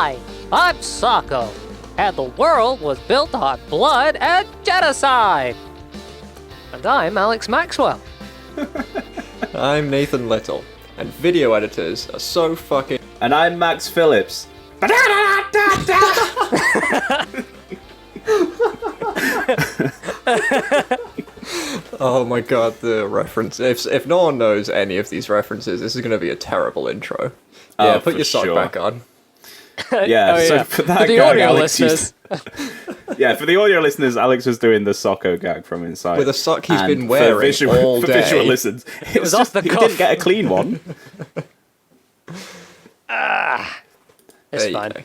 Hi, I'm Sako, and the world was built on blood and genocide. And I'm Alex Maxwell. I'm Nathan Little, and video editors are so fucking... And I'm Max Phillips. Oh my god, the reference. If no one knows any of these references, this is going to be a terrible intro. Yeah, Oh, put for your sock sure. back on. Yeah, so for that For the gag, audio Alex listeners. Yeah, for the audio listeners, Alex was doing the Socko gag from Inside. With a sock he's And been wearing all for day. visual listeners, it was off the he cuff. didn't get a clean one. It's There you fine. go.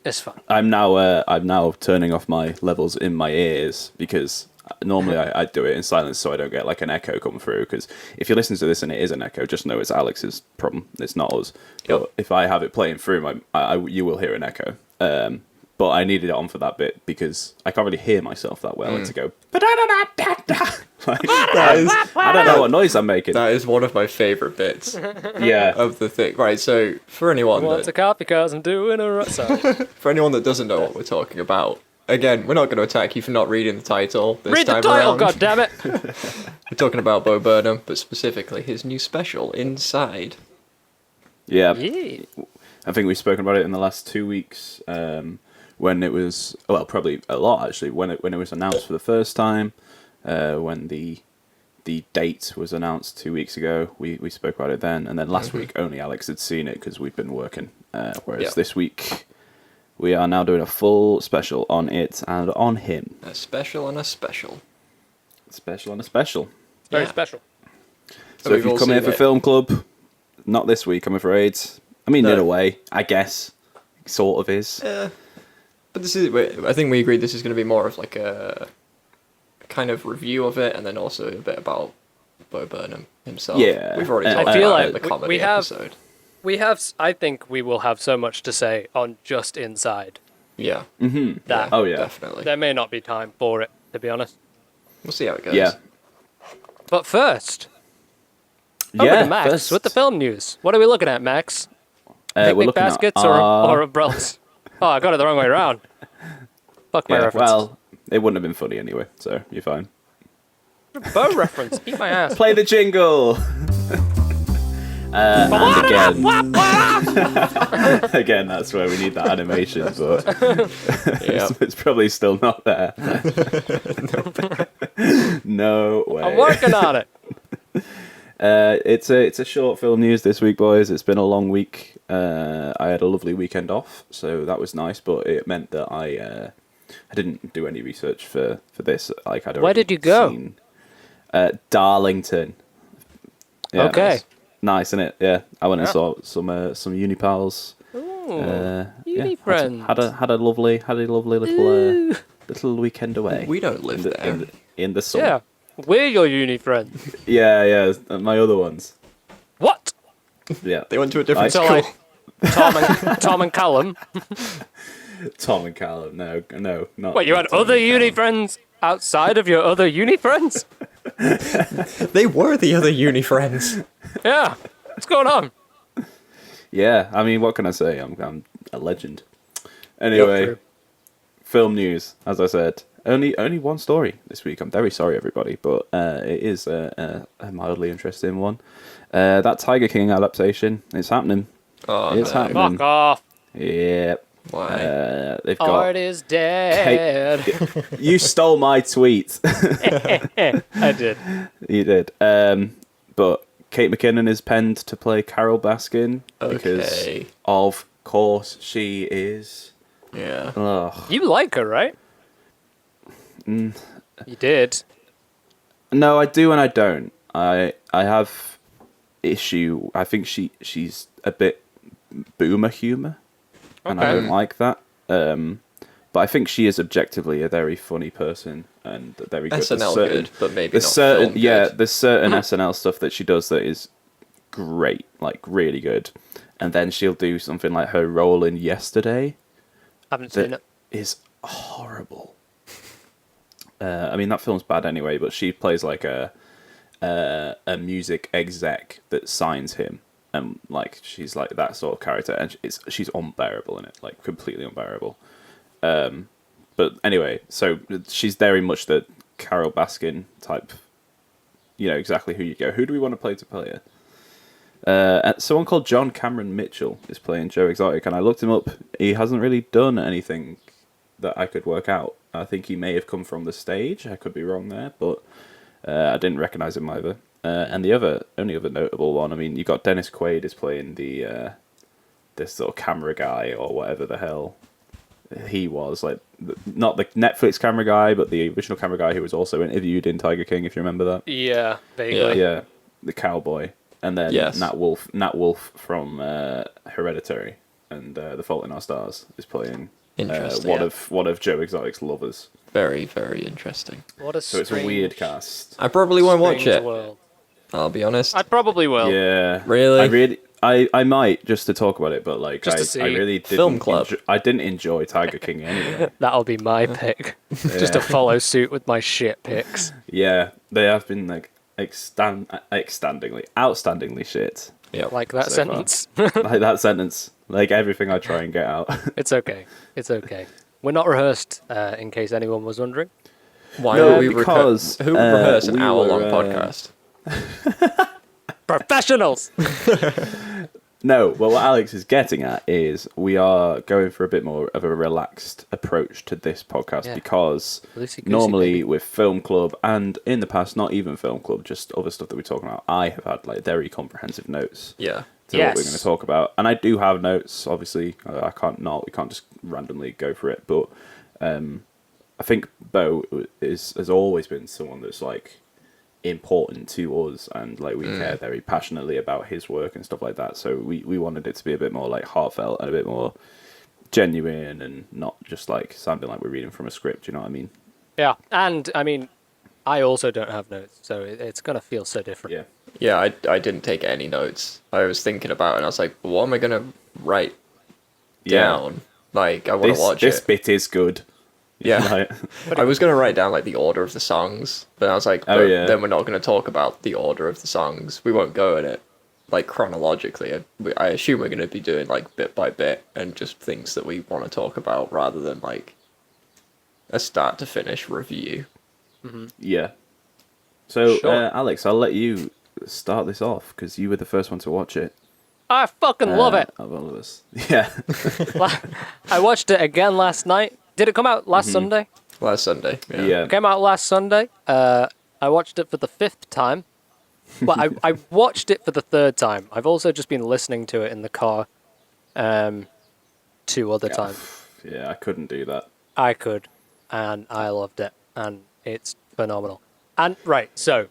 It's fine. I'm now turning off my levels in my ears because normally I do it in silence so I don't get like an echo come through. Because if you listen to this and it is an echo, just know it's Alex's problem. It's not us. Yep. But if I have it playing through, you will hear an echo. But I needed it on for that bit because I can't really hear myself that well. And to go, like, I don't know what noise I'm making. That is one of my favourite bits Yeah. of the thing. Right, so for anyone Want to that, cop because I'm doing a sorry. for anyone that doesn't know what we're talking about, again, we're not going to attack you for not reading the title this Read the time title, around. goddammit! We're talking about Bo Burnham, but specifically his new special, Inside. Yeah. Yeah. I think we've spoken about it in the last 2 weeks. When it was, well, probably a lot actually. When it was announced for the first time, when the date was announced 2 weeks ago, we spoke about it then, and then last week only Alex had seen it because we'd been working. Whereas this week we are now doing a full special on it and on him. A special and a special. Special and a special. Very Yeah. special. So we've if you all come here seen for it. film club, not this week, I'm afraid. I mean, No. in a way, I guess, sort of is. But this is, I think we agreed this is going to be more of like a kind of review of it, and then also a bit about Bo Burnham himself. Yeah. We've already I talked feel about like the we comedy have- episode. I think we will have so much to say on just Inside Yeah, that Oh yeah. definitely. there may not be time for it, to be honest. We'll see how it goes. Yeah. But first, over Yeah. to Max first, with the film news. What are we looking at, Max? we're Picnic looking at baskets our- or umbrellas? Oh, I got it the wrong way around. Fuck my Yeah, reference. well, it wouldn't have been funny anyway, so you're fine. Bo reference. Eat my ass. Play the jingle! And again, that's where we need that animation, but Yeah. it's probably still not there. No way. I'm working on it. It's a short film news this week, boys. It's been a long week. I had a lovely weekend off, so that was nice. But it meant that I didn't do any research for this. Like I'd Where already did you go? seen, Darlington. Yeah, Okay. nice, isn't it? Yeah, I went and Yeah. saw some uni pals. Ooh, Yeah, uni friends. had a lovely little weekend away. We don't live there. In the sun. Yeah, we're your uni friends. Yeah, my other ones. What? Yeah, They went to a different So school. like Tom and Callum. Tom and Callum. No, not. What, you had not Tom other and uni Callum. friends outside of your other uni friends? They were the other uni friends. Yeah. What's going on? Yeah, I mean, what can I say? I'm a legend. Anyway, True. film news. As I said, only one story this week. I'm very sorry, everybody, but it is a mildly interesting one. That Tiger King adaptation. It's happening. Oh, It's no. happening. Fuck off. Yeah. Why? They've got. Art is dead. You stole my tweet. I did. You did. But Kate McKinnon is penned to play Carol Baskin because, Okay. of course, she is. Yeah. Ugh. You like her, right? You did. No, I do and I don't. I have issue. I think she's a bit boomer humor, and I Okay. don't like that. But I think she is objectively a very funny person and very good. SNL There's good, but maybe there's not certain film yeah, good. there's certain SNL stuff that she does that is great, like really good. And then she'll do something like her role in Yesterday Haven't seen that it. is horrible. I mean that film's bad anyway, but she plays like a music exec that signs him, and like she's like that sort of character, and she's unbearable in it, like completely unbearable. But anyway, so she's very much the Carol Baskin type. You know exactly who you go. Who do we want to play her? Someone called John Cameron Mitchell is playing Joe Exotic, and I looked him up. He hasn't really done anything that I could work out. I think he may have come from the stage. I could be wrong there, but I didn't recognise him either. And the only other notable one, I mean, you got Dennis Quaid is playing the this sort of camera guy or whatever the hell he was, like not the Netflix camera guy, but the original camera guy who was also interviewed in Tiger King, if you remember that. Yeah, vaguely. Yeah, the cowboy, and then Nat Wolff from Hereditary and The Fault in Our Stars is playing one of Joe Exotic's lovers. Very, very interesting. So it's a weird cast. I probably won't watch it. World. I'll be honest. I probably will. Yeah. Really? I might just to talk about it, but like Just to I see. really didn't. Film club. I didn't enjoy Tiger King anyway. That'll be my pick. Just to follow suit with my shit picks. Yeah, they have been like outstandingly shit. Yeah. Like that So sentence. Like that sentence. Like everything I try and get out. It's okay. It's okay. We're not rehearsed, in case anyone was wondering. Why No, would we because, who would rehearse an we hour-long were, podcast? Professionals! No, well, what Alex is getting at is we are going for a bit more of a relaxed approach to this podcast because Loosey-goosey, normally baby. with Film Club and in the past, not even Film Club, just other stuff that we're talking about, I have had like very comprehensive notes Yeah. to what we're going to talk about. And I do have notes, obviously. We can't just randomly go for it. But I think Bo has always been someone that's like important to us, and like we care very passionately about his work and stuff like that. So we wanted it to be a bit more like heartfelt and a bit more genuine and not just like sounding like we're reading from a script. You know what I mean? Yeah, and I mean, I also don't have notes, so it's going to feel so different. Yeah. Yeah, I didn't take any notes. I was thinking about it, and I was like, what am I going to write down? Like, I want to watch this it. bit is good. Yeah. Like, I was going to write down, like, the order of the songs, but I was like, then we're not going to talk about the order of the songs. We won't go in it, like, chronologically. I assume we're going to be doing, like, bit by bit, and just things that we want to talk about, rather than, like, a start-to-finish review. yeah. So, Sure. Alex, I'll let you start this off, because you were the first one to watch it. I fucking love it! Of all of us. Yeah. I watched it again last night. Did it come out last Sunday? Last Sunday. Yeah. Yeah. It came out last Sunday. I watched it for the 5th time. Well, I watched it for the 3rd time. I've also just been listening to it in the car 2 other times. Yeah, I couldn't do that. I could, and I loved it, and it's phenomenal. And, right, so,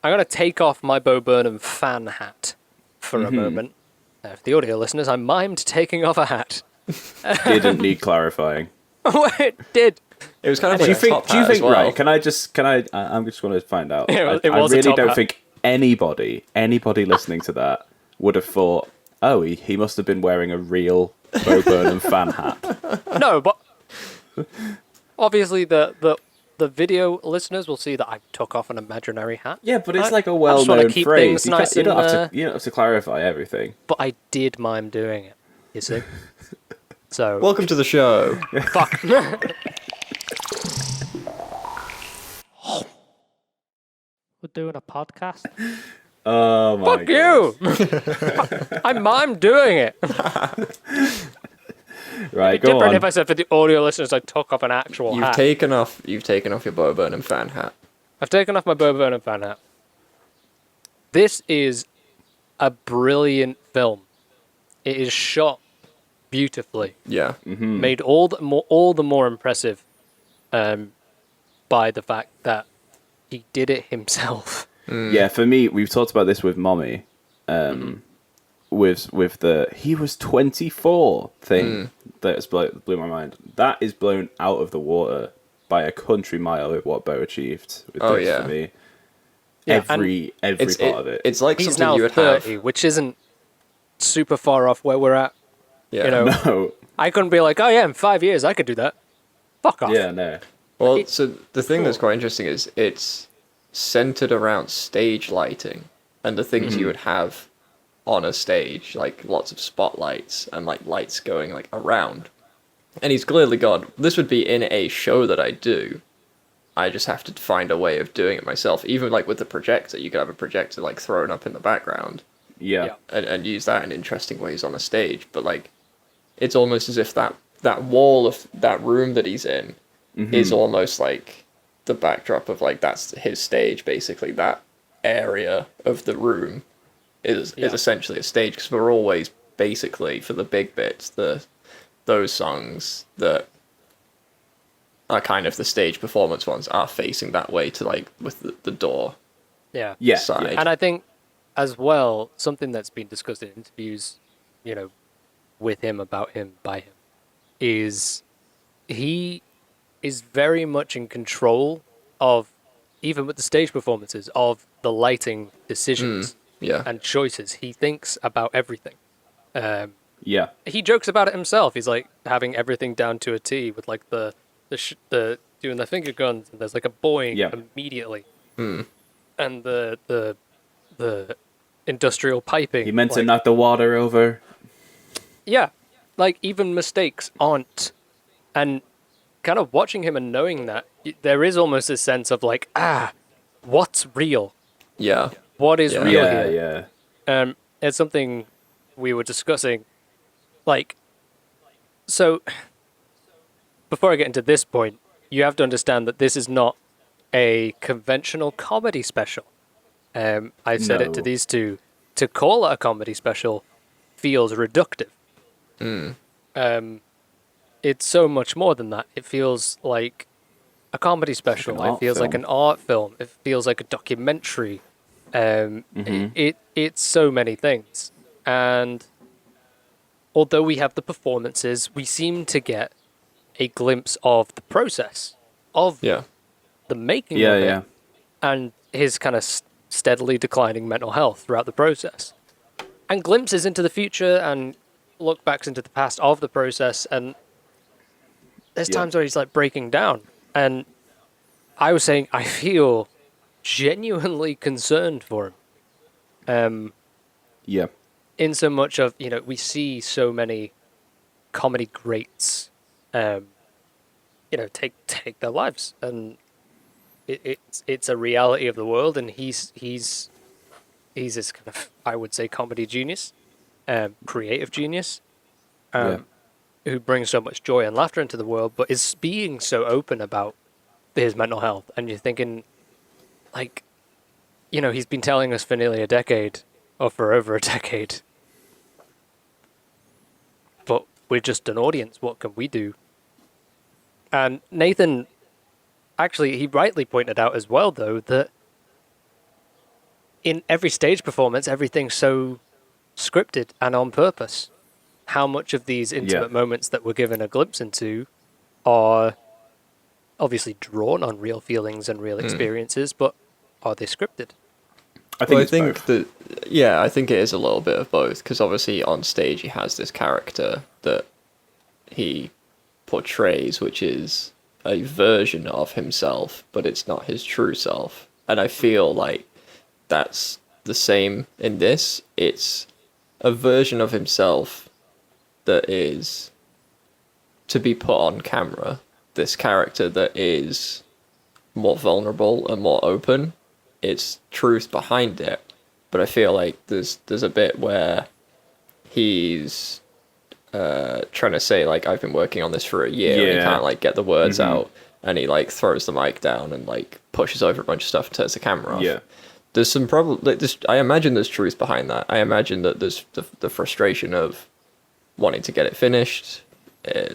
I'm going to take off my Bo Burnham fan hat for a moment. For the audio listeners, I mimed taking off a hat. Didn't need clarifying. It did. It was kind of Do you like a think? top Do you hat think? as well. Right? I'm just going to find out. Yeah, it I was a really top don't hat. think anybody listening to that would have thought, oh, he must have been wearing a real Bo Burnham fan hat. No, but obviously the video listeners will see that I took off an imaginary hat. Yeah, but it's I- like a I just wanna well-known keep phrase. things You, nice you don't and, have to. You don't have to clarify everything. But I did mime doing it. You see. So Welcome to the show. fuck. We're doing a podcast. Oh my Fuck you! I mimed doing it. Right, It'd be go different on. if I said for the audio listeners I took off an actual You've hat. taken off your Bo Burnham fan hat. I've taken off my Bo Burnham fan hat. This is a brilliant film. It is shot beautifully, Yeah. made all the more impressive by the fact that he did it himself. Yeah, for me, we've talked about this with Mommy. With the he was 24 thing that blew my mind. That is blown out of the water by a country mile with what Bo achieved with Oh, this yeah. for me. Yeah, Every part of it. It's like He's something now you would 30, have. which isn't super far off where we're at. Yeah. You know, No. I couldn't be like, oh yeah, in 5 years I could do that. Fuck off. Yeah, no. Well, so the thing that's quite interesting is it's centered around stage lighting and the things you would have on a stage, like lots of spotlights and like lights going like around. And he's clearly gone, this would be in a show that I do. I just have to find a way of doing it myself. Even like with the projector, you could have a projector like thrown up in the background. Yeah. And use that in interesting ways on a stage. But like, it's almost as if that wall of that room that he's in is almost like the backdrop of like, that's his stage, basically. That area of the room is essentially a stage, because we're always basically, for the big bits, those songs that are kind of the stage performance ones are facing that way to like with the door side. And I think as well, something that's been discussed in interviews, with him, about him, by him, is he is very much in control of, even with the stage performances, of the lighting decisions and choices. He thinks about everything. He jokes about it himself. He's like having everything down to a T with like the doing the finger guns, and there's like a boing immediately, and the industrial piping. He meant to knock the water over. Yeah, like even mistakes aren't, and kind of watching him and knowing that, there is almost a sense of like, what's real? Yeah. What is real here? Yeah. It's something we were discussing. Like, so before I get into this point, you have to understand that this is not a conventional comedy special. I said it to these two. To call it a comedy special feels reductive. It's so much more than that. It feels like a comedy special. Like it feels like an art film. It feels like a documentary. It's so many things. And although we have the performances, we seem to get a glimpse of the process of the making of it, and his kind of steadily declining mental health throughout the process, and glimpses into the future and look backs into the past of the process. And there's times where he's like breaking down, and I was saying I feel genuinely concerned for him. In so much of, we see so many comedy greats take their lives, and it's a reality of the world, and he's this kind of, I would say, comedy genius, creative genius, who brings so much joy and laughter into the world, but is being so open about his mental health. And you're thinking, like, he's been telling us for nearly a decade, or for over a decade, but we're just an audience. What can we do? And Nathan, actually, he rightly pointed out as well, though, that in every stage performance, everything's so scripted and on purpose. How much of these intimate moments that we're given a glimpse into are obviously drawn on real feelings and real experiences, but are they scripted? I think it is a little bit of both, because obviously on stage he has this character that he portrays, which is a version of himself, but it's not his true self. And I feel like that's the same in this. It's a version of himself that is to be put on camera. This character that is more vulnerable and more open. It's truth behind it, but I feel like there's a bit where he's trying to say, like, I've been working on this for a year, and he can't like get the words out, and he like throws the mic down and like pushes over a bunch of stuff and turns the camera off. There's some problem. Like, I imagine there's truth behind that. I imagine that there's the frustration of wanting to get it finished,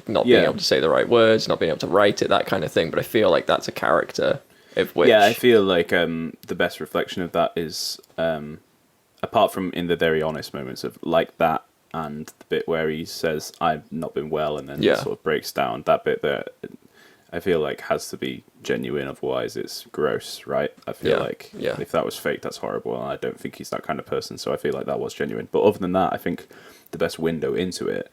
not being able to say the right words, not being able to write it, that kind of thing. But I feel like that's a character of which... I feel like the best reflection of that is, apart from in the very honest moments of like that, and the bit where he says, I've not been well, and then sort of breaks down, that bit there, I feel like has to be genuine, otherwise it's gross, right? I feel like if that was fake, that's horrible, and I don't think he's that kind of person, so I feel like that was genuine. But other than that, I think the best window into it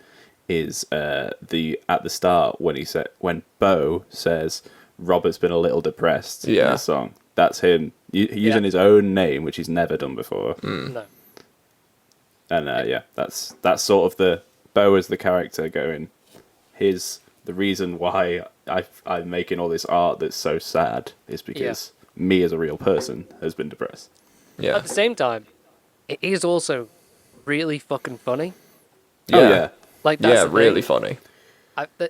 is at the start when Bo says Robert's been a little depressed in the song. That's him using his own name, which he's never done before. No. And that's sort of the Bo as the character going. Here's the reason why I'm making all this art that's so sad is because me as a real person has been depressed. Yeah. At the same time, it is also really fucking funny. Yeah. Oh yeah. Like that's the really thing. funny.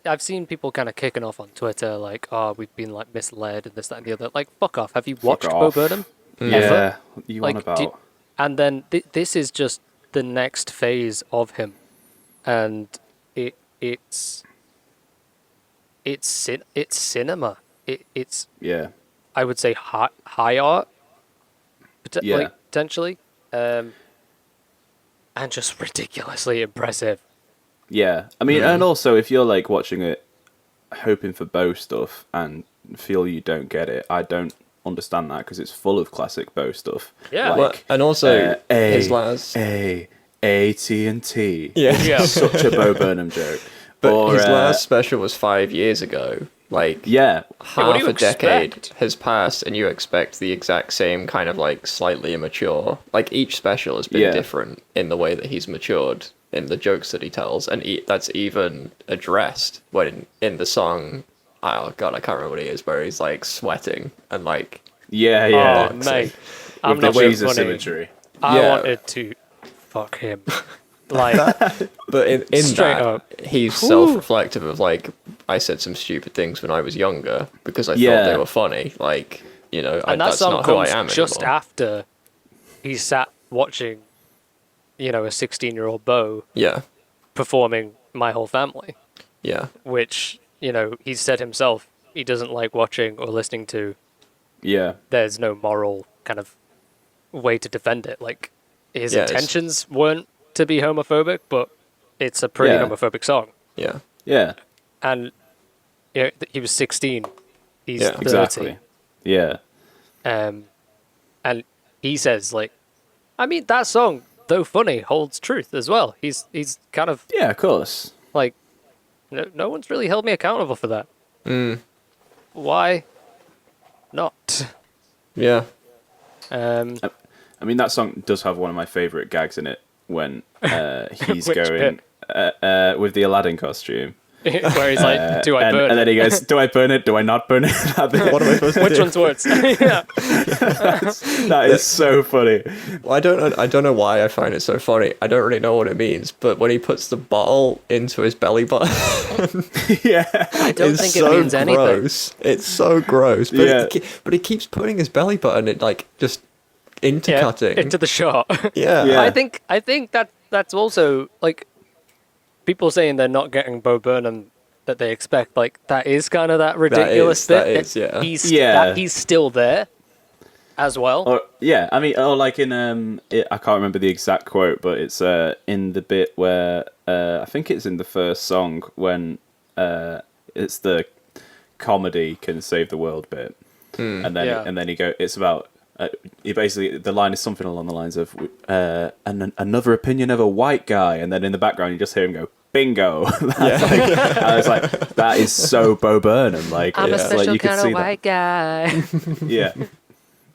I've seen people kind of kicking off on Twitter like, oh, we've been like misled and this, that, and the other. Like, fuck off. Have you watched Bo off. Burnham? Yeah. Ever? What you Like, on about? and then this is just the next phase of him, and it's cinema. It's Yeah. I would say high art, Yeah. like potentially, and just ridiculously impressive. Yeah, I mean, and also if you're like watching it, hoping for Bo stuff and feel you don't get it, I don't understand that because it's full of classic Bo stuff. Yeah. like, And also his last AT&T. Yeah. Such a Bo Burnham joke. But Or, his last special was 5 years ago. Like, yeah, what do half you a decade expect? has passed, and you expect the exact same kind of like slightly immature. Like each special has been different in the way that he's matured in the jokes that he tells, and that's even addressed when in the song. Oh god, I can't remember what it is, where he's like sweating and like Oh mate, I'm with the not being Jesus funny. imagery. I Yeah. wanted to fuck him. Like, But in Straight that, up. he's self-reflective of like, I said some stupid things when I was younger because I thought they were funny. Like, you know, and that that's song not who I comes am just anymore. after he sat watching, you know, a 16-year-old Bo Yeah, performing My Whole Family, yeah, which, you know, he said himself he doesn't like watching or listening to. Yeah, There's no moral kind of way to defend it. Like, his Yeah, it's- intentions weren't to be homophobic, but it's a pretty Yeah. homophobic song. yeah, And you know, he was 16. He's Yeah. 30. exactly. Yeah, And he says, like, I mean, that song, though funny, holds truth as well. He's kind of yeah, of course. like, no one's really held me accountable for that. Why not? yeah. I mean, that song does have one of my favourite gags in it when he's Which going with the Aladdin costume. Where he's like, do I and, burn and then it? he goes, do I burn it? Do I not burn it? What am I supposed to Which do? one's worse? Yeah. That is so funny. Well, I don't know why I find it so funny. I don't really know what it means, but when he puts the bottle into his belly button, Yeah. I don't it's think it so means anything. gross. It's so gross. But, Yeah. but he keeps putting his belly button in, like, just intercutting. Into the shot. Yeah. Yeah. I think that's also like people saying they're not getting Bo Burnham that they expect. Like that is kind of that ridiculous that bit. is, yeah. He's still there as well. Or I mean, like in I can't remember the exact quote, but it's in the bit where I think it's in the first song when it's the comedy can save the world bit, and then he go. It's about. He basically the line is something along the lines of another opinion of a white guy, and then in the background you just hear him go bingo. I was like, that is so Bo Burnham. Like I'm a it's special like you could kind see of white guy. that. Yeah,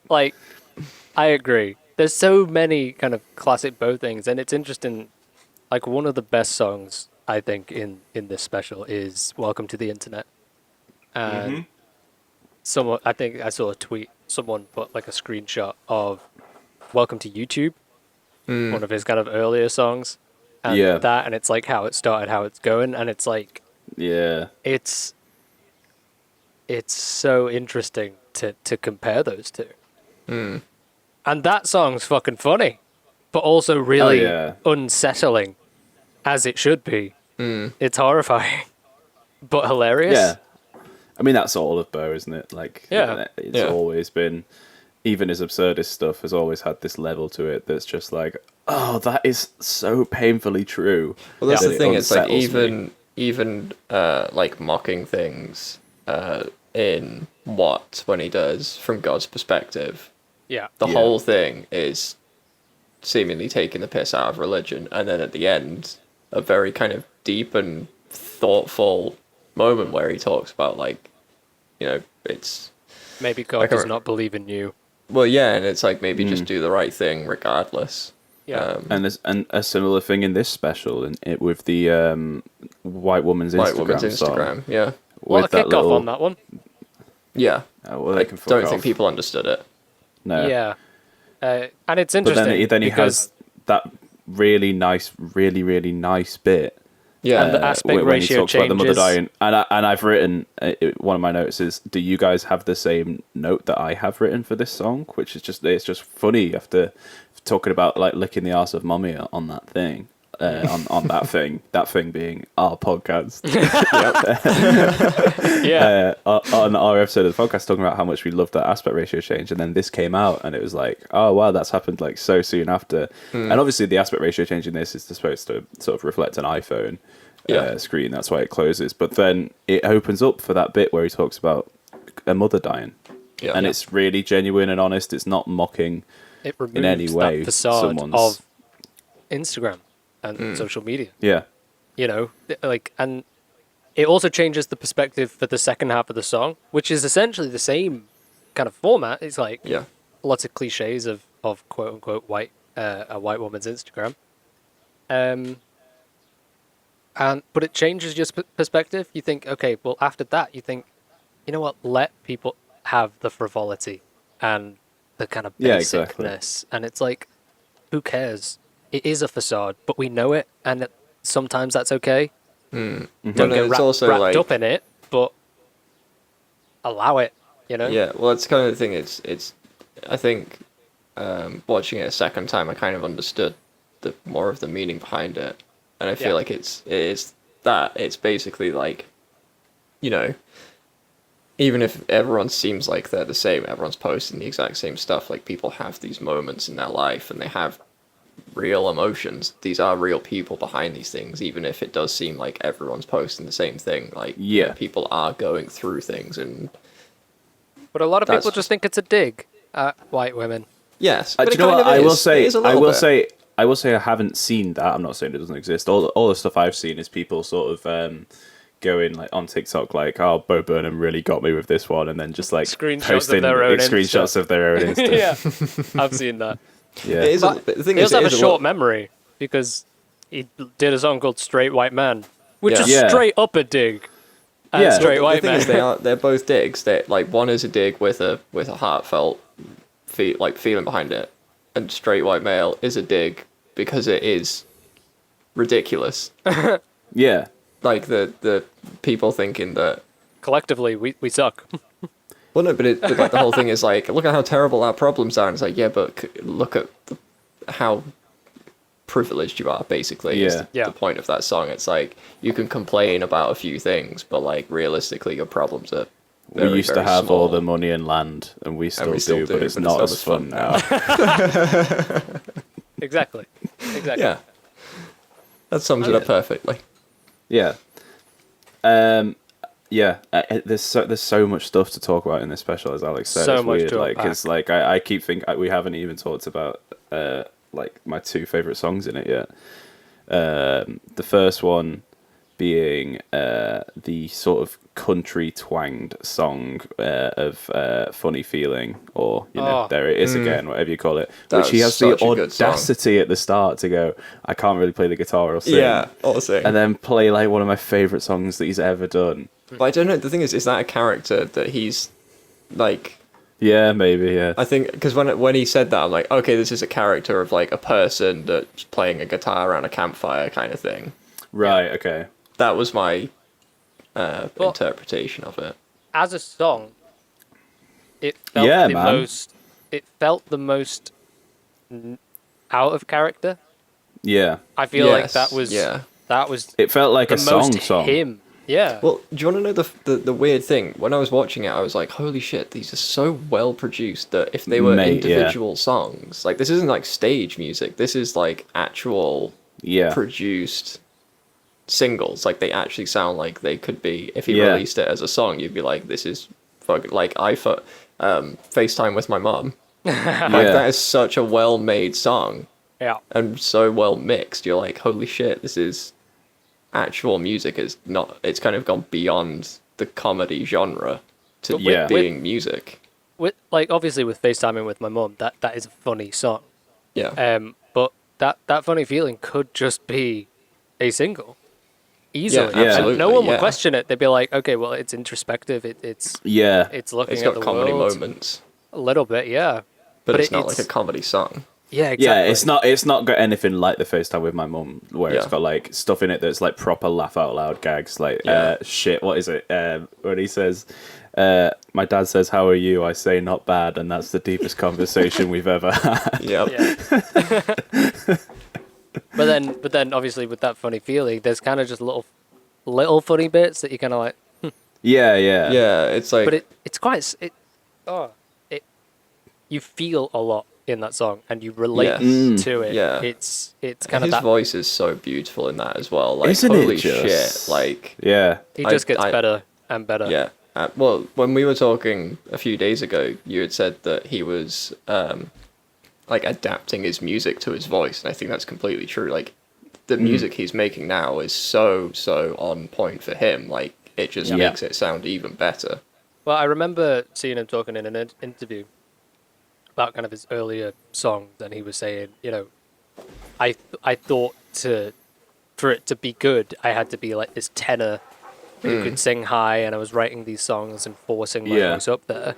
Like, I agree. There's so many kind of classic Bo things, and it's interesting. Like one of the best songs I think in this special is "Welcome to the Internet," and someone I think I saw a tweet. Someone put like a screenshot of "Welcome to YouTube," one of his kind of earlier songs, and and it's like how it started, how it's going, and it's like it's so interesting to compare those two. And that song's fucking funny, but also really unsettling, as it should be. It's horrifying, but hilarious. Yeah. I mean, that's all of Bo, isn't it? Like, it's always been, even his absurdist stuff has always had this level to it that's just like, oh, that is so painfully true. Well, that's that the thing. It's like unsettles me. even like mocking things in when he does from God's perspective. Yeah. The whole thing is seemingly taking the piss out of religion, and then at the end, a very kind of deep and thoughtful moment where he talks about, like, you know, it's Maybe God does not believe in you. well, yeah, and it's like maybe just do the right thing regardless. Yeah. And a similar thing in this special, with the white woman's Instagram song. Yeah. What a kickoff on that one. Yeah. Well, I they can fuck don't off. think people understood it. No. Yeah. And it's interesting. But then he because has that really nice bit. Yeah. And the aspect when he ratio talks about the mother changes. dying, and I've written one of my notes is, do you guys have the same note that I have written for this song? Which is it's just funny after talking about like licking the arse of mommy on that thing, on that thing being our podcast. Yeah. On our episode of the podcast, talking about how much we loved that aspect ratio change, and then this came out, and it was like, oh wow, that's happened like so soon after. And obviously, the aspect ratio change in this is supposed to sort of reflect an iPhone screen. That's why it closes. But then it opens up for that bit where he talks about a mother dying, and it's really genuine and honest. It's not mocking It removes in any way that facade someone's of Instagram and social media. Yeah. You know, like, and it also changes the perspective for the second half of the song, which is essentially the same kind of format. It's like lots of cliches of quote unquote a white woman's Instagram. But it changes your perspective. You think, okay, well, after that, you think, you know what? Let people have the frivolity and the kind of basicness, and it's like, who cares? It is a facade, but we know it, and sometimes that's okay. Don't get wrapped up in it, but allow it. You know? Yeah. Well, it's kind of the thing. It's. I think watching it a second time, I kind of understood more of the meaning behind it, and I feel like it's basically like, you know, even if everyone seems like they're the same, everyone's posting the exact same stuff, like people have these moments in their life and they have real emotions. These are real people behind these things, even if it does seem like everyone's posting the same thing. Like, people are going through things, but a lot of people just think it's a dig at white women. Yes. Do you know what? I will say I haven't seen that. I'm not saying it doesn't exist. All the stuff I've seen is people sort of going like on TikTok, like, oh, Bo Burnham really got me with this one, and then just like posting screenshots of their own Insta. Yeah, I've seen that. Yeah, he also have a short memory because he did a song called "Straight White Man," which is straight up a dig. Straight white man. The thing is, they're both digs. They like, one is a dig with a heartfelt feeling behind it, and straight white male is a dig because it is ridiculous. Yeah. Like the people thinking that collectively we suck. Well, no, but like the whole thing is like, look at how terrible our problems are. And it's like, yeah, but look at how privileged you are. Basically, is the point of that song. It's like, you can complain about a few things, but like realistically, your problems are. We used to have all the money and land, and we still do, but it's not as fun now. Exactly. Yeah, that sums it up perfectly. Yeah. There's so much stuff to talk about in this special, as Alex said. So it's much weird, to like, because like I keep thinking we haven't even talked about like my two favorite songs in it yet. The first one being the sort of country twanged song of Funny Feeling, or There It Is Again, whatever you call it, which he has the audacity at the start to go, I can't really play the guitar or sing, or sing, and then play like one of my favorite songs that he's ever done. But I don't know, the thing is that a character that he's like, yeah, maybe, yeah, I think, because when he said that, I'm like, okay, this is a character of like a person that's playing a guitar around a campfire kind of thing, right? Okay, that was my interpretation of it. As a song, it felt the most out of character. Yeah, I feel like that was it felt like a song. Him. Yeah. Well, do you want to know the weird thing? When I was watching it, I was like, holy shit, these are so well produced that if they were individual songs, like, this isn't like stage music, this is like actual produced singles. Like, they actually sound like they could be, if he released it as a song, you'd be like, this is fucking, like, FaceTime with my mom. Like, that is such a well-made song. Yeah. And so well mixed. You're like, holy shit, this is actual music. It's kind of gone beyond the comedy genre to being music. Like, obviously with FaceTiming with my mum, that is a funny song. Yeah. But that funny feeling could just be a single. Easily. Yeah, absolutely. And no one would question it. They'd be like, okay, well, it's introspective. It's looking it's at got the comedy world. moments. A little bit, yeah. But it's not like a comedy song. Yeah, exactly. Yeah, it's not got anything like The First Time with My Mum, where it's got like stuff in it that's like proper laugh out loud gags. Like shit, what is it? When he says, "My dad says, 'How are you?' I say, 'Not bad,' and that's the deepest conversation we've ever had." Yeah. But then, obviously, with that funny feeling, there's kind of just little funny bits that you kind of like. Yeah. Yeah, it's like... But it's quite... You feel a lot in that song, and you relate to it. Yeah. It's kind of his that... voice is so beautiful in that as well. Like, Isn't holy it just... shit. Like... Yeah. He just gets better and better. Yeah. Well, when we were talking a few days ago, you had said that he was... like adapting his music to his voice, and I think that's completely true. Like the music he's making now is so on point for him. Like it just makes it sound even better. Well, I remember seeing him talking in an interview about kind of his earlier songs, and he was saying, you know, I thought for it to be good, I had to be like this tenor who could sing high, and I was writing these songs and forcing my voice up there.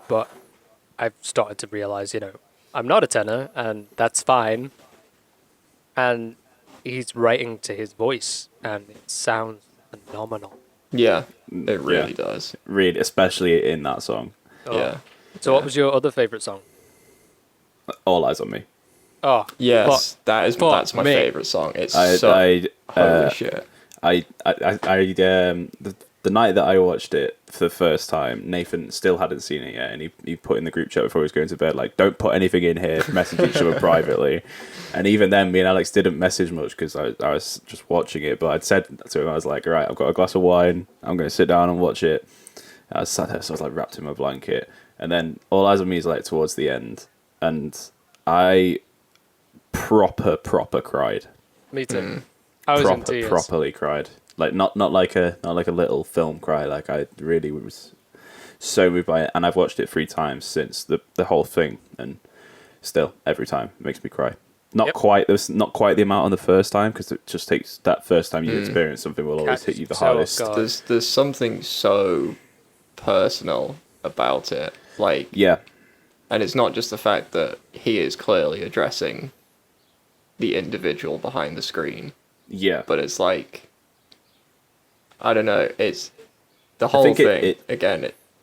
But I've started to realize, you know, I'm not a tenor, and that's fine. And he's writing to his voice, and it sounds phenomenal. Yeah, it really does. Really, especially in that song. Oh. Yeah. So what was your other favourite song? All Eyes on Me. Oh, yes, that's my favorite song. It's holy shit. The night that I watched it for the first time, Nathan still hadn't seen it yet, and he put in the group chat before he was going to bed, like, don't put anything in here, message each other privately. And even then, me and Alex didn't message much because I was just watching it, but I'd said to him, I was like, all right, I've got a glass of wine, I'm going to sit down and watch it. I was sat there, so I was like wrapped in my blanket, and then All Eyes on Me is like towards the end, and I proper cried. Me too. I was in tears. Properly cried. Like not like a little film cry. Like I really was so moved by it, and I've watched it 3 times since the whole thing, and still every time it makes me cry. Not quite the amount on the first time, because it just takes that first time you experience something will always hit you the hardest. There's something so personal about it. Like and it's not just the fact that he is clearly addressing the individual behind the screen. Yeah, but it's like, I don't know. It's the whole thing.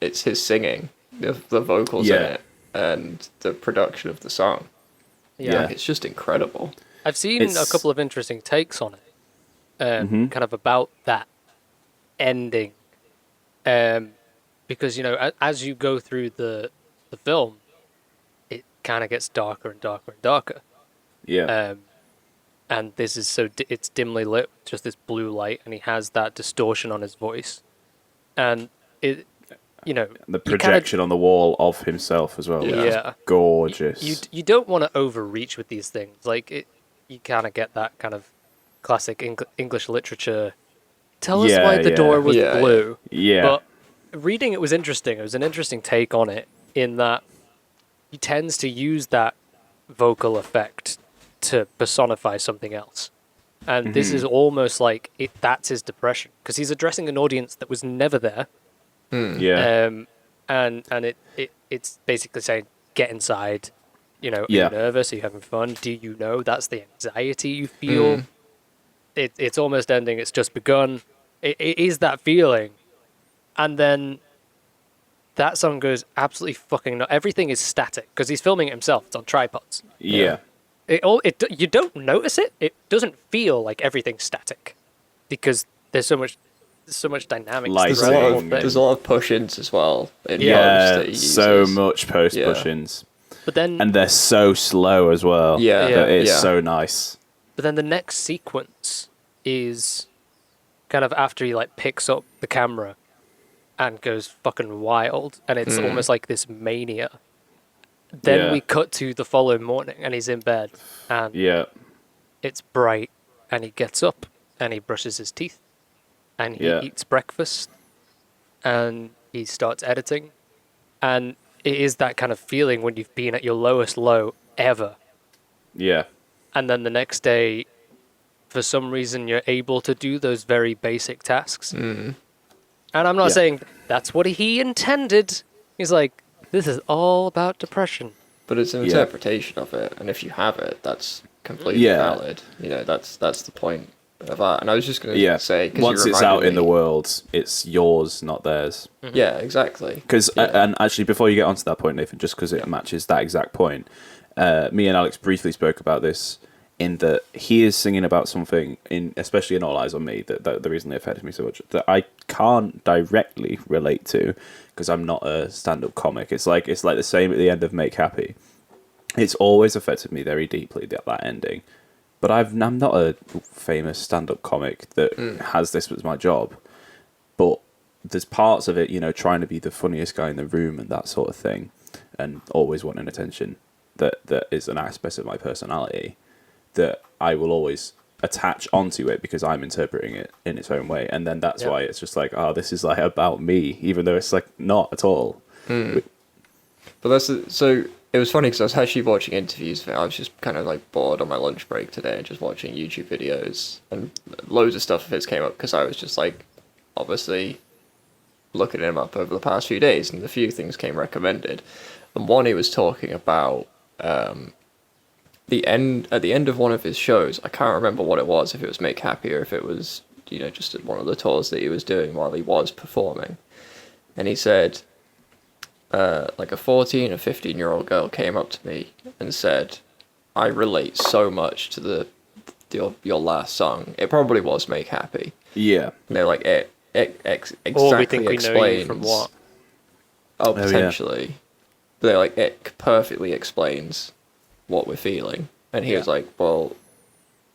It's his singing, the vocals in it, and the production of the song. Yeah, it's just incredible. I've seen a couple of interesting takes on it, kind of about that ending, because, you know, as you go through the film, it kind of gets darker and darker and darker. Yeah. And this is it's dimly lit, just this blue light, and he has that distortion on his voice, and it, you know, the projection on the wall of himself as well. Yeah, gorgeous. You don't want to overreach with these things. Like you kind of get that kind of classic English literature. Tell us why the door was blue. Yeah, but reading it was interesting. It was an interesting take on it, in that he tends to use that vocal effect to personify something else, and this is almost like that's his depression, because he's addressing an audience that was never there. And it's basically saying, get inside, you know. Are you nervous? Are you having fun? Do you know that's the anxiety you feel? It's almost ending. It's just begun. It is that feeling, and then that song goes absolutely fucking nuts. Everything is static because he's filming it himself. It's on tripods. You don't notice it. It doesn't feel like everything's static, because there's so much dynamics. There's a lot of push-ins as well. So much post push-ins. But then, and they're so slow as well. It's so nice. But then the next sequence is kind of after he like picks up the camera and goes fucking wild, and it's almost like this mania. Then we cut to the following morning, and he's in bed, and it's bright, and he gets up, and he brushes his teeth, and he eats breakfast, and he starts editing, and it is that kind of feeling when you've been at your lowest low ever. Yeah. and then the next day, for some reason, you're able to do those very basic tasks. Mm. And I'm not saying that's what he intended. He's like, this is all about depression. But it's an interpretation of it, and if you have it, that's completely valid. You know, that's the point of art. And I was just going to say, once it's out in the world, it's yours, not theirs. Mm-hmm. Yeah, exactly. Because and actually, before you get onto that point, Nathan, just because it matches that exact point, me and Alex briefly spoke about this. In that he is singing about something, especially in All Eyes on Me, that the reason they affected me so much, that I can't directly relate to because I'm not a stand-up comic. It's like the same at the end of Make Happy. It's always affected me very deeply, that ending. But I'm not a famous stand-up comic that has this as my job. But there's parts of it, you know, trying to be the funniest guy in the room and that sort of thing, and always wanting attention, that is an aspect of my personality that I will always attach onto it because I'm interpreting it in its own way. And then that's why it's just like, oh, this is like about me, even though it's like not at all. Mm. But so it was funny because I was actually watching interviews. I was just kind of like bored on my lunch break today and just watching YouTube videos, and loads of stuff of his came up because I was just like, obviously looking him up over the past few days, and a few things came recommended. And one, he was talking about, at the end of one of his shows, I can't remember what it was, if it was Make Happy or if it was, you know, just one of the tours that he was doing while he was performing. And he said, like a 14 or 15-year-old girl came up to me and said, I relate so much to your last song. It probably was Make Happy. Yeah. And they're like, it exactly or we think we explains. know you from what? Oh, potentially. But they're like, it perfectly explains what we're feeling. And he was like, well,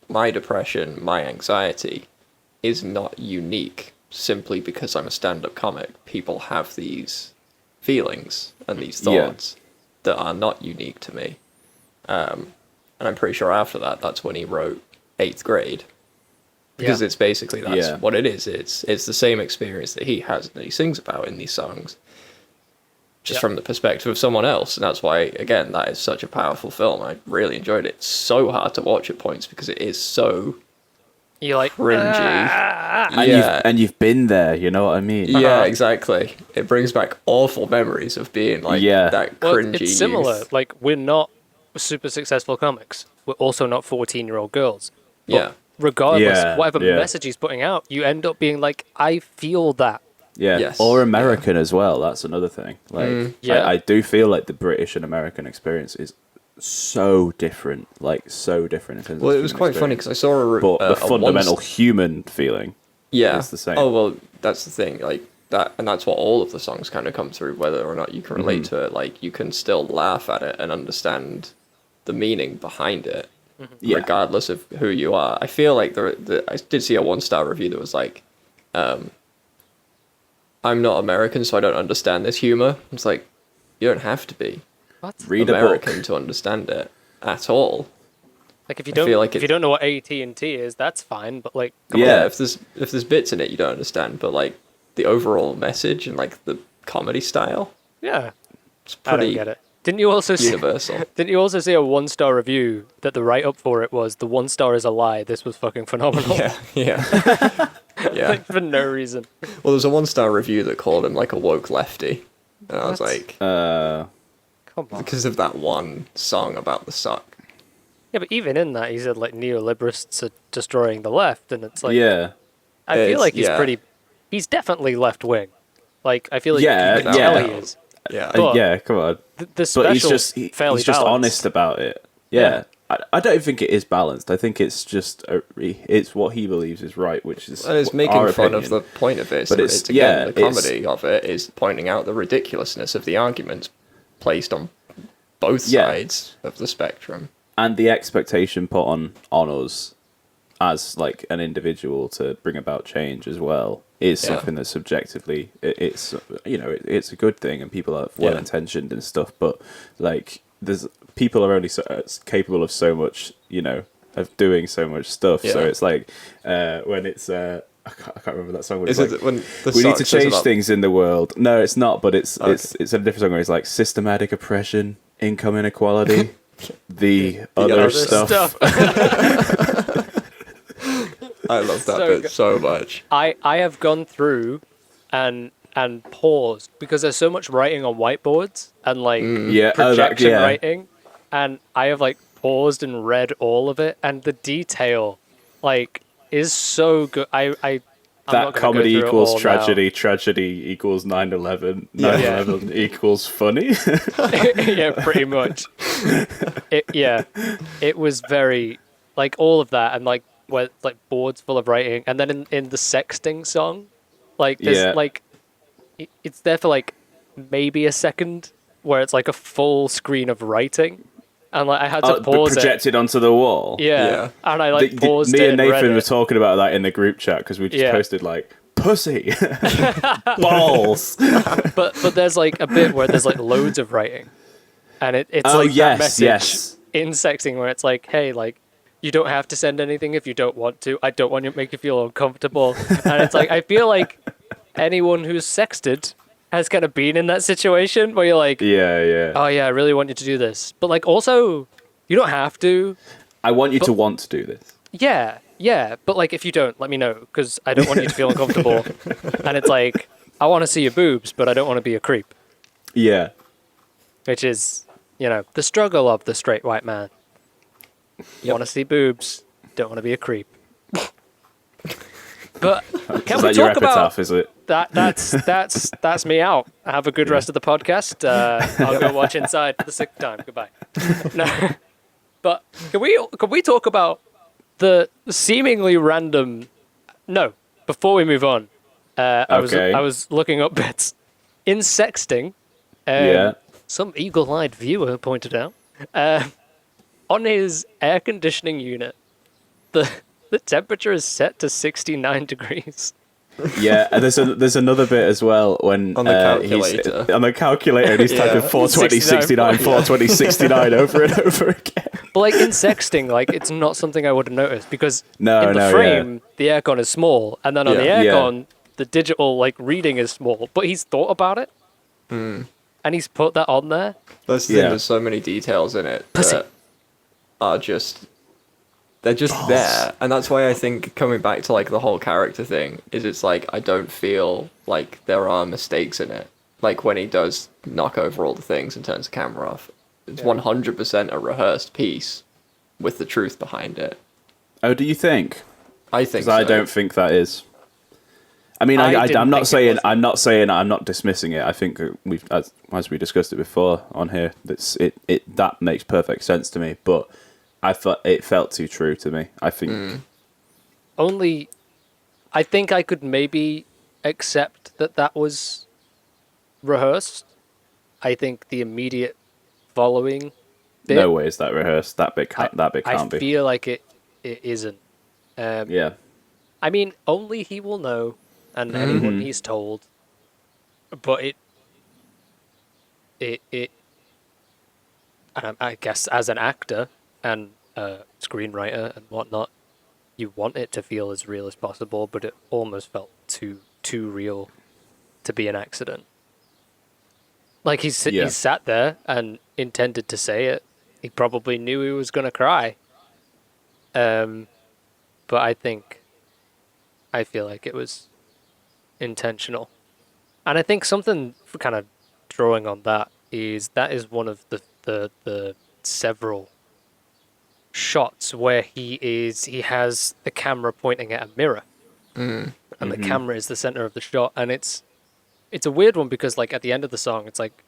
my depression, my anxiety is not unique simply because I'm a stand-up comic. People have these feelings and these thoughts that are not unique to me. And I'm pretty sure after that's when he wrote 8th Grade. Because it's basically, that's what it is. It's the same experience that he has, that he sings about in these songs, just from the perspective of someone else. And that's why, again, that is such a powerful film. I really enjoyed it. It's so hard to watch at points because it is so you're like cringy. And you've been there, you know what I mean? Yeah, exactly. It brings back awful memories of being like that cringy. Well, it's similar. Youth. Like, we're not super successful comics. We're also not 14-year-old girls. But regardless, whatever message he's putting out, you end up being like, I feel that. Yeah, or American as well. That's another thing. Like, I do feel like the British and American experience is so different. Like, so different in terms of it was quite funny because I saw but the fundamental human feeling is the same. Oh, well, that's the thing. Like, that, and that's what all of the songs kind of come through, whether or not you can relate to it. Like, you can still laugh at it and understand the meaning behind it, regardless of who you are. I feel like I did see a 1-star review that was like, I'm not American, so I don't understand this humor. It's like, you don't have to be American to understand it at all. Like, if you don't know what AT&T is, that's fine. But like, if there's bits in it you don't understand, but like the overall message and like the comedy style, it's pretty. I don't get it. Didn't you also universal? Didn't you also see a 1-star review that the write-up for it was, the 1 star is a lie, this was fucking phenomenal? Yeah. Like, for no reason. Well, there's a 1-star review that called him like a woke lefty, and I was like, come on, because of that one song about the sock. Yeah, but even in that, he said like neoliberalists are destroying the left, and it's like, I feel like he's definitely left wing. Like, I feel like you can tell he is. Yeah, come on. The special, but he's just honest about it. Yeah. I don't think it is balanced. I think it's just it's what he believes is right, which is and it's making fun of the point of it. But it's again, the comedy of it is pointing out the ridiculousness of the arguments placed on both sides of the spectrum, and the expectation put on us as like an individual to bring about change as well is something that subjectively it's it's a good thing, and people are well intentioned and stuff, but like people are only capable of so much, of doing so much stuff. So it's like when it's I can't remember that song. Is it when we need to change things in the world? No, it's not. But it's a different song where it's like systematic oppression, income inequality, the other stuff. I love that bit so much. I have gone through and paused because there's so much writing on whiteboards and like projection writing, and I have like paused and read all of it, and the detail like is so good. I'm that not comedy go equals it tragedy, now. tragedy equals 9/11, 9/11 equals funny. Yeah, pretty much. It was very like all of that, and like where like boards full of writing, and then in the sexting song, like there's like it's there for like maybe a second where it's like a full screen of writing. And like I had to pause projected onto the wall. Yeah. And I like paused me it and Nathan read were talking about that in the group chat because we just posted like pussy, balls. But there's like a bit where there's like loads of writing, and it's that message in sexting where it's like, hey, like you don't have to send anything if you don't want to. I don't want to make you feel uncomfortable. And it's like I feel like anyone who's sexted has kind of been in that situation where you're like, oh yeah, I really want you to do this, but like also you don't have to. I want you to want to do this. Yeah, but like if you don't, let me know because I don't want you to feel uncomfortable. And it's like I want to see your boobs, but I don't want to be a creep. Yeah, which is the struggle of the straight white man. You want to see boobs, don't want to be a creep. But can we talk about? Is it? That's me out. Have a good rest of the podcast. I'll go watch Inside for the 6th time. Goodbye. No, but can we talk about the seemingly random? No, before we move on, I was looking up bits in sexting. Some eagle-eyed viewer pointed out on his air conditioning unit, the temperature is set to 69 degrees. Yeah, and there's another bit as well when on the calculator. He's on the calculator and he's typing 420, 69, 420, 69 over and over again. But like in sexting, like it's not something I would have noticed because in the frame the aircon is small, and then on the aircon the digital like reading is small. But he's thought about it, and he's put that on there. That's the thing. There's so many details in it that are just. They're just there, and that's why I think coming back to like the whole character thing is it's like I don't feel like there are mistakes in it. Like when he does knock over all the things and turns the camera off, it's 100% a rehearsed piece with the truth behind it. Oh, do you think? I think so. I don't think that is. I mean, I'm not I'm not dismissing it. I think we've as we discussed it before on here, that makes perfect sense to me, but. I thought it felt too true to me. I think I think I could maybe accept that was rehearsed. I think the immediate following bit, no way is that rehearsed. That bit can't be. I feel like it isn't. I mean, only he will know, and anyone he's told. But I guess as an actor and screenwriter and whatnot, you want it to feel as real as possible, but it almost felt too real to be an accident. Like he sat there and intended to say it. He probably knew he was going to cry. But I feel like it was intentional. And I think something for kind of drawing on that is one of the several shots where he has the camera pointing at a mirror, and the camera is the center of the shot, and it's a weird one because like at the end of the song, it's like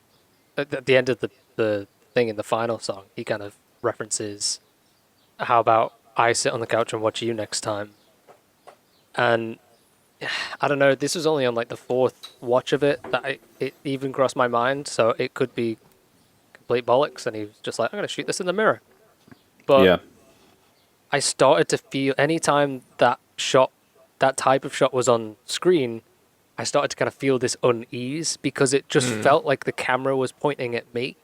at the end of the thing in the final song, he kind of references, how about I sit on the couch and watch you next time, and I don't know, this was only on like the 4th watch of it that it even crossed my mind, so it could be complete bollocks, and he was just like, I'm gonna shoot this in the mirror. But I started to feel anytime that type of shot was on screen, I started to kind of feel this unease because it just felt like the camera was pointing at me.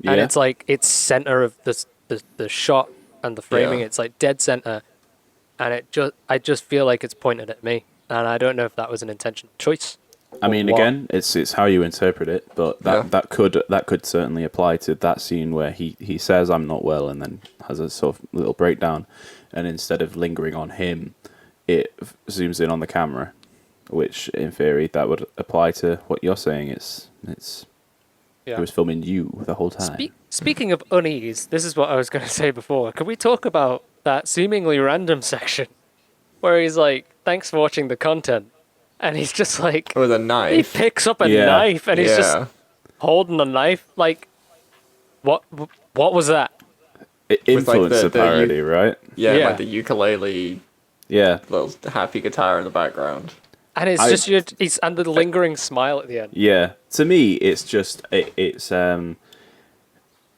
Yeah. And it's like it's center of the shot and the framing. It's like dead center, and I just feel like it's pointed at me, and I don't know if that was an intentional choice I mean, again, it's how you interpret it, but that could certainly apply to that scene where he says I'm not well and then has a sort of little breakdown, and instead of lingering on him, it zooms in on the camera, which in theory that would apply to what you're saying. It was filming you the whole time. Speaking of unease, this is what I was going to say before. Can we talk about that seemingly random section where he's like, "Thanks for watching the content," and he's just like, with a knife. He picks up a knife and he's just holding the knife. Like, what was that? It influenced the parody, right? Yeah, like the ukulele. Yeah, little happy guitar in the background. And it's he's and the lingering smile at the end. Yeah, to me, it's just and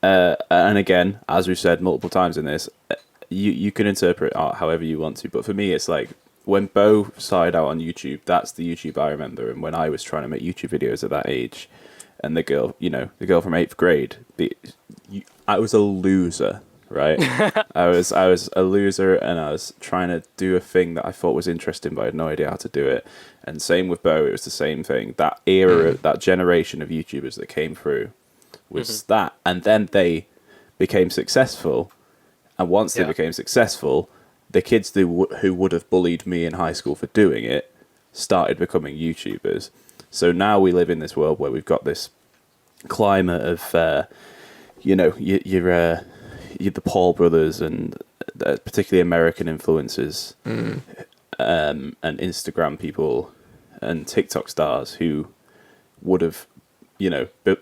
again, as we've said multiple times in this, you can interpret art however you want to, but for me, it's like when Bo started out on YouTube, that's the YouTube I remember, and when I was trying to make YouTube videos at that age, and the girl from 8th grade, I was a loser. Right, I was a loser, and I was trying to do a thing that I thought was interesting, but I had no idea how to do it. And same with Bo, it was the same thing. That era, that generation of YouTubers that came through was that, and then they became successful. And once they became successful, the kids who would have bullied me in high school for doing it started becoming YouTubers. So now we live in this world where we've got this climate of, you're the Paul brothers and particularly American influencers and Instagram people and TikTok stars who would have,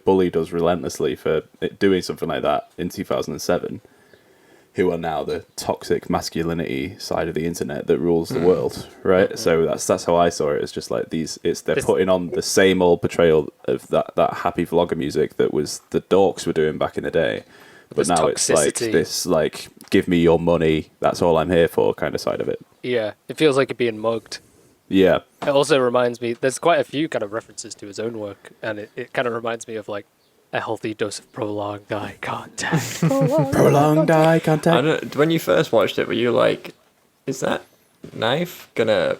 bullied us relentlessly for doing something like that in 2007, who are now the toxic masculinity side of the internet that rules the world, right? Mm-hmm. So that's how I saw it. It's just like they're putting on the same old portrayal of that happy vlogger music that was the dorks were doing back in the day. But now it's like this, like, give me your money, that's all I'm here for kind of side of it. Yeah, it feels like you're being mugged. Yeah. It also reminds me, there's quite a few kind of references to his own work, and it kind of reminds me of, like, a healthy dose of prolonged eye contact. Prolonged eye contact. When you first watched it, were you like, is that knife gonna...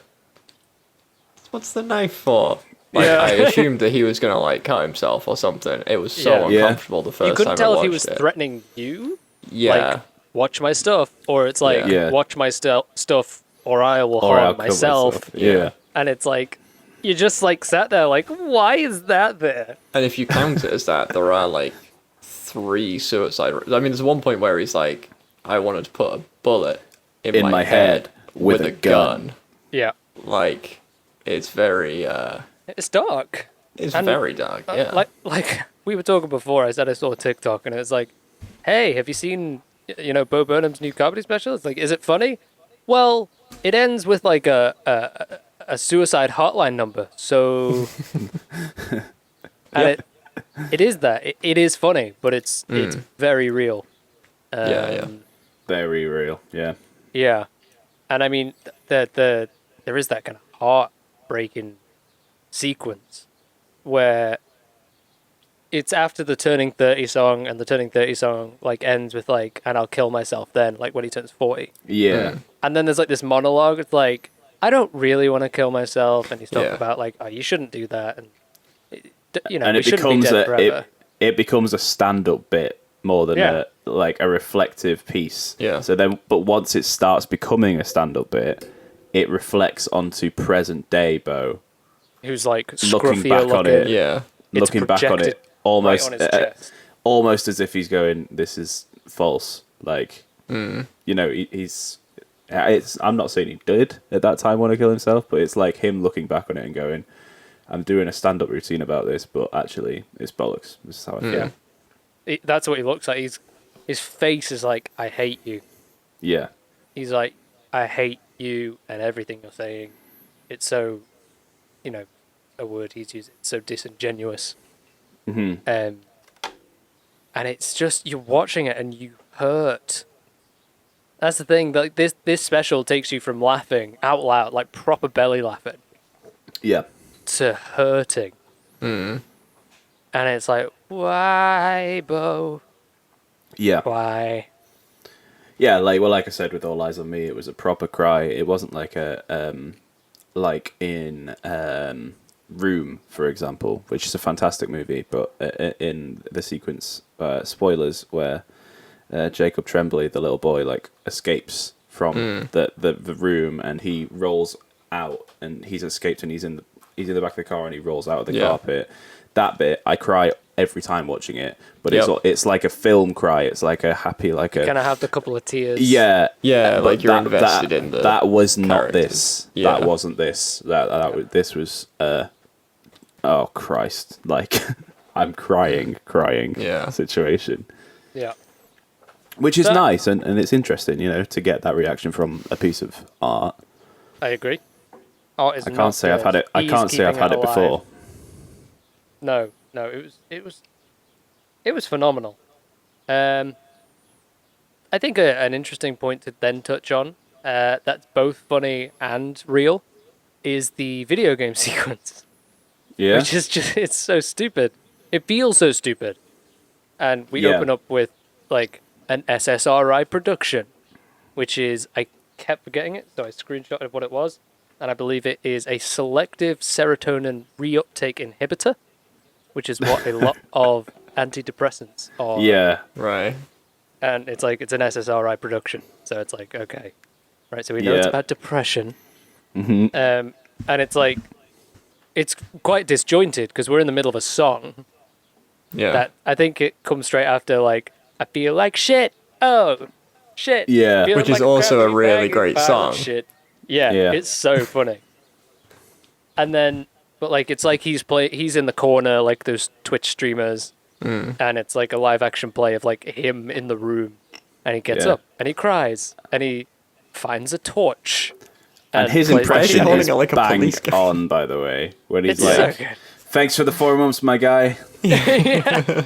What's the knife for? Like, I assumed that he was going to, like, cut himself or something. It was so uncomfortable the first time I watched it. You couldn't tell if he was threatening you? Yeah. Like, watch my stuff. Or it's like, watch my stuff or I will harm myself. Yeah. And it's like, you just, like, sat there like, why is that there? And if you count it as that, there are, like, 3 suicide... I mean, there's one point where he's like, I wanted to put a bullet in my head with a gun. Yeah. Like, it's very... It's dark. It's very dark, yeah. Like we were talking before, I said I saw a TikTok and it was like, hey, have you seen, Bo Burnham's new comedy special? It's like, is it funny? Well, it ends with like a suicide hotline number, so... and it is that. It is funny, but it's very real. Very real, yeah. Yeah. And I mean, there is that kind of heartbreaking sequence where it's after the Turning 30 song, and the Turning 30 song like ends with like, and I'll kill myself then, like when he turns 40. Yeah. And then there's like this monologue. It's like, I don't really want to kill myself, and he's talking about like, oh, you shouldn't do that, and and it becomes it becomes a stand-up bit more than a reflective piece. Yeah. So then, but once it starts becoming a stand-up bit, it reflects onto present day Bo. Who's like looking back on it, looking back on it, almost, right on almost as if he's going, "This is false." Like, he's. I'm not saying he did at that time want to kill himself, but it's like him looking back on it and going, "I'm doing a stand-up routine about this, but actually, it's bollocks." This is how I feel. Yeah, that's what he looks like. His face is like, "I hate you." Yeah. He's like, "I hate you and everything you're saying." It's so, a word he's used, it's so disingenuous. Mm-hmm. And it's just, you're watching it and you hurt. That's the thing, like this special takes you from laughing out loud, like proper belly laughing, to hurting. And it's like, why, Bo? Yeah. Why? Yeah, like I said, with All Eyes on Me, it was a proper cry. It wasn't like a like in Room, for example, which is a fantastic movie, but in the sequence, spoilers, where Jacob Tremblay, the little boy, like escapes from the room, and he rolls out, and he's escaped, and he's in the back of the car, and he rolls out of the carpet. That bit, I cry every time watching it, but it's like a film cry. It's like a happy, like a... Kind of have the couple of tears. Yeah, like you're invested in the That was not characters. this. Yeah. That wasn't this. This was... oh, Christ. Like, I'm crying situation. Yeah. Which is nice, and it's interesting, to get that reaction from a piece of art. I agree. Art is I can't say I've had it. I can't say I've had it before. No, it was phenomenal. I think an interesting point to then touch on, that's both funny and real, is the video game sequence. Yeah. Which is it's so stupid. It feels so stupid. And we open up with, like, an SSRI production, which is, I kept forgetting it, so I screenshotted what it was, and I believe it is a selective serotonin reuptake inhibitor, which is what a lot of antidepressants are. Yeah. Right. And it's like, it's an SSRI production, so it's like, okay. Right, so we know it's about depression. Mm-hmm. And it's like, it's quite disjointed, because we're in the middle of a song. Yeah. That I think it comes straight after, like, I feel like shit. Oh, shit. Yeah. Feeling Which is like also a crappy really bag great of song. Shit. Yeah, it's so funny. And then, but like, it's like he's in the corner, like those Twitch streamers, and it's like a live action play of like him in the room, and he gets up and he cries and he finds a torch. And his impression is bang on, by the way, when he's like, so "Thanks for the 4 months, my guy."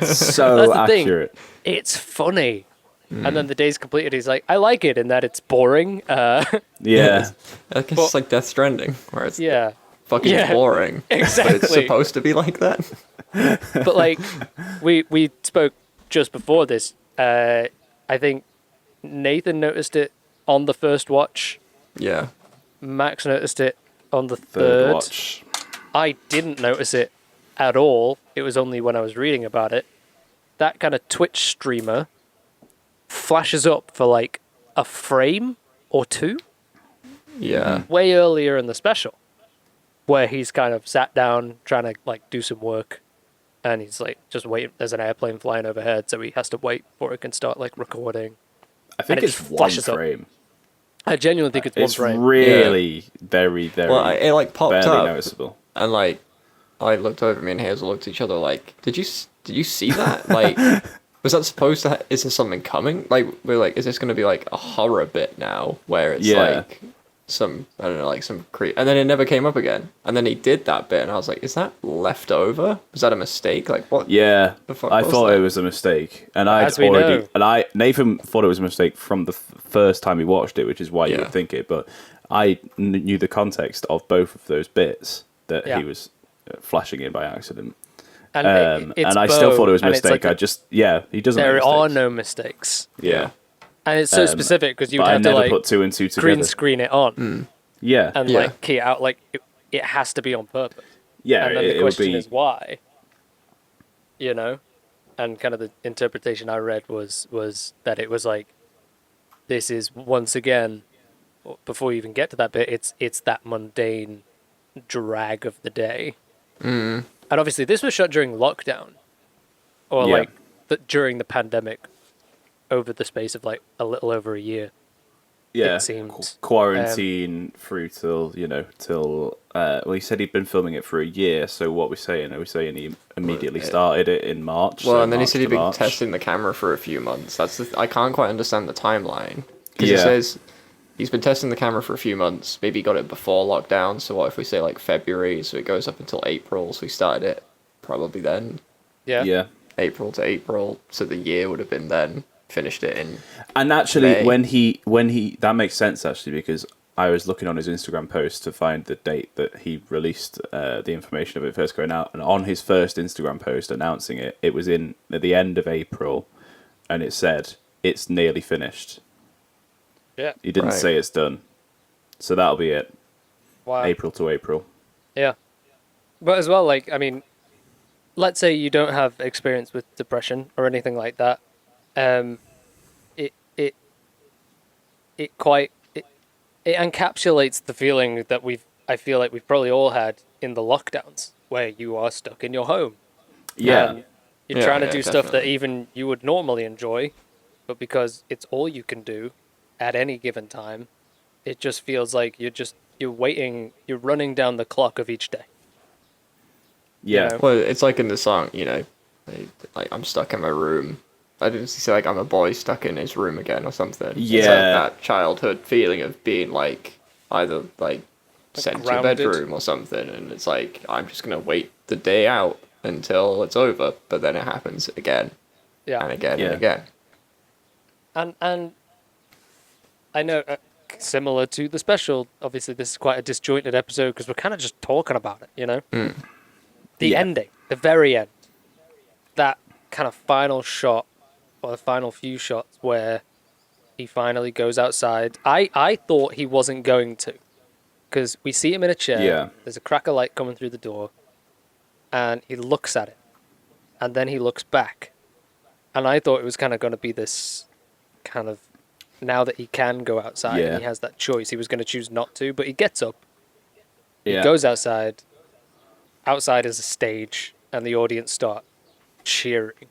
So accurate. Thing. It's funny. And then the day's completed. He's like, I like it in that it's boring. I guess it's like Death Stranding, where it's fucking boring. Exactly. But it's supposed to be like that. But like, we spoke just before this. I think Nathan noticed it on the first watch. Yeah. Max noticed it on the third watch. I didn't notice it at all. It was only when I was reading about it. That kind of Twitch streamer flashes up for like a frame or two. Yeah. Way earlier in the special, where he's kind of sat down trying to like do some work, and he's like just waiting. There's an airplane flying overhead, so he has to wait before it can start like recording. I think it's one frame. I genuinely think it's one frame. It's really very, very it like popped up noticeable. And like I looked over, me and Hazel looked at each other like, did you see that? Like, was that supposed to is there something coming? Like, we're like, is this going to be like a horror bit now where it's like some, I don't know, like some creep, and then it never came up again, and then he did that bit, and I was like, is that left over? Was that a mistake? Like, what? Yeah, the fuck I was thought that? it was a mistake, and Nathan thought it was a mistake from the first time he watched it, which is why you would think it, but I knew the context of both of those bits that he was flashing in by accident. And I still thought it was a mistake. Like he doesn't. There are no mistakes. Yeah. And it's so specific because you would have to like put two and two together. Green screen it on. Yeah. And like key it out, like it has to be on purpose. Yeah. And then the question is why. You know? And kind of the interpretation I read was that it was like, this is once again, before you even get to that bit, it's that mundane drag of the day. And obviously this was shot during lockdown. Or like during the pandemic. Over the space of like a little over a year. Yeah, it seemed. Quarantine through till well, he said he'd been filming it for a year, so what are we saying? Are we saying he immediately started it in March? Well, and then he said he'd been testing the camera for a few months. I can't quite understand the timeline. Because it says he's been testing the camera for a few months, maybe he got it before lockdown, so what if we say like February, so it goes up until April, so he started it probably then. Yeah. April to April, so the year would have been then. Finished it in and actually May. when he that makes sense actually, because I was looking on his Instagram post to find the date that he released the information of it first going out, and on his first Instagram post announcing it, it was in at the end of April, and it said it's nearly finished. Yeah, he didn't say it's done, so that'll be it. Wow. April to April. Yeah, But as well, like, I mean, let's say you don't have experience with depression or anything like that. Um, it it it quite it encapsulates the feeling that I feel like we've probably all had in the lockdowns, where you are stuck in your home Yeah. and you're Yeah, trying to yeah, do stuff that definitely. even you would normally enjoy, but because it's all you can do at any given time, it just feels like you're waiting, you're running down the clock of each day. You Yeah. know? Well, it's like in the song, like I'm stuck in my room. I didn't say like I'm a boy stuck in his room again or something. It's like Yeah. that childhood feeling of being like either like Like sent to your grounded. bedroom or something, and it's like I'm just gonna wait the day out until it's over, but then it happens again Yeah. and again and Yeah. again. And I know, similar to the special, obviously this is quite a disjointed episode because we're kind of just talking about it, you know? The Yeah. ending, the very end, that kind of final shot, or the final few shots where he finally goes outside. I thought he wasn't going to, because we see him in a chair, Yeah. there's a crack of light coming through the door, and he looks at it, and then he looks back. And I thought it was kind of going to be this kind of, now that he can go outside and Yeah. he has that choice, he was going to choose not to, but he gets up, he Yeah. goes outside. Outside is a stage, and the audience start cheering.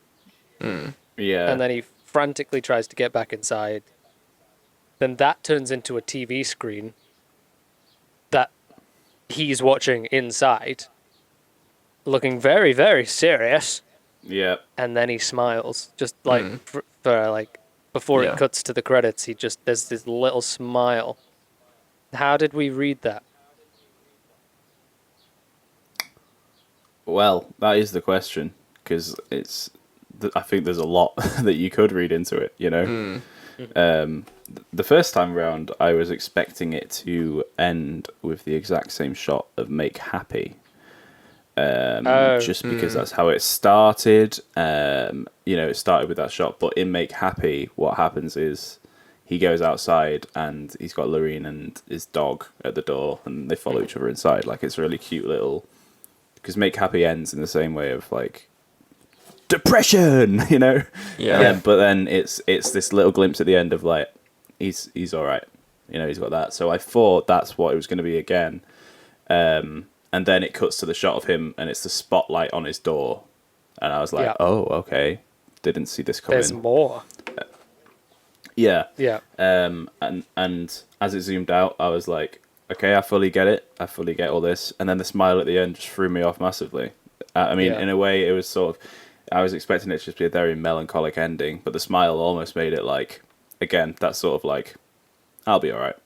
Yeah. And then he frantically tries to get back inside. Then that turns into a TV screen that he's watching inside, looking very, very serious. Yeah. And then he smiles, just like for like before Yeah. it cuts to the credits. There's this little smile. How did we read that? Well, that is the question, because I think there's a lot that you could read into it, you know? The first time round, I was expecting it to end with the exact same shot of Make Happy. Just because that's how it started. It started with that shot, but in Make Happy, what happens is he goes outside and he's got Lorene and his dog at the door, and they follow each other inside. Like, it's a really cute little... Because Make Happy ends in the same way of, like, depression, you know? Yeah. But then it's this little glimpse at the end of, like, he's all right. You know, he's got that. So I thought that's what it was going to be again. And then it cuts to the shot of him, and it's the spotlight on his door. And I was like, oh, okay. Didn't see this coming. There's more. Yeah. Yeah. And as it zoomed out, I was like, okay, I fully get it. I fully get all this. And then the smile at the end just threw me off massively. In a way, it was sort of... I was expecting it to just be a very melancholic ending, but the smile almost made it like... Again, that's sort of like, I'll be all right.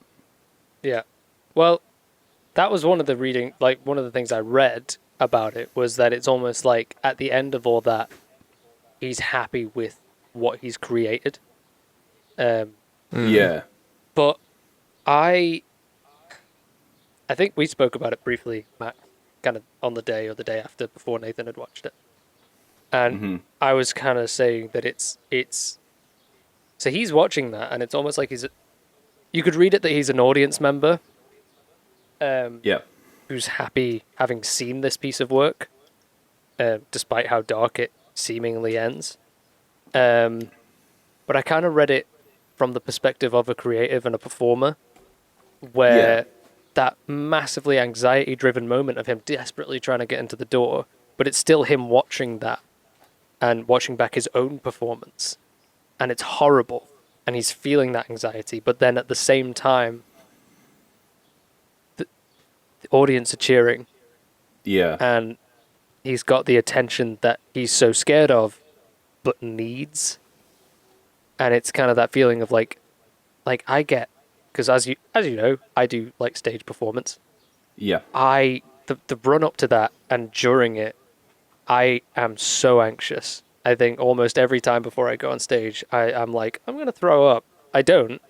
Yeah. Well, that was one of the things I read about it was that it's almost like at the end of all that, he's happy with what he's created. Yeah. But I think we spoke about it briefly, Matt, kind of on the day or the day after, before Nathan had watched it. And I was kind of saying that it's so he's watching that, and it's almost like you could read it that he's an audience member. Yeah. Who's happy having seen this piece of work, despite how dark it seemingly ends. But I kind of read it from the perspective of a creative and a performer, where that massively anxiety-driven moment of him desperately trying to get into the door, but it's still him watching that and watching back his own performance. And it's horrible, and he's feeling that anxiety, but then at the same time, the audience are cheering. Yeah. And he's got the attention that he's so scared of, but needs. And it's kind of that feeling of like I get, because as you know, I do like stage performance. Yeah. The run up to that and during it, I am so anxious. I think almost every time before I go on stage, I'm like, I'm going to throw up. I don't,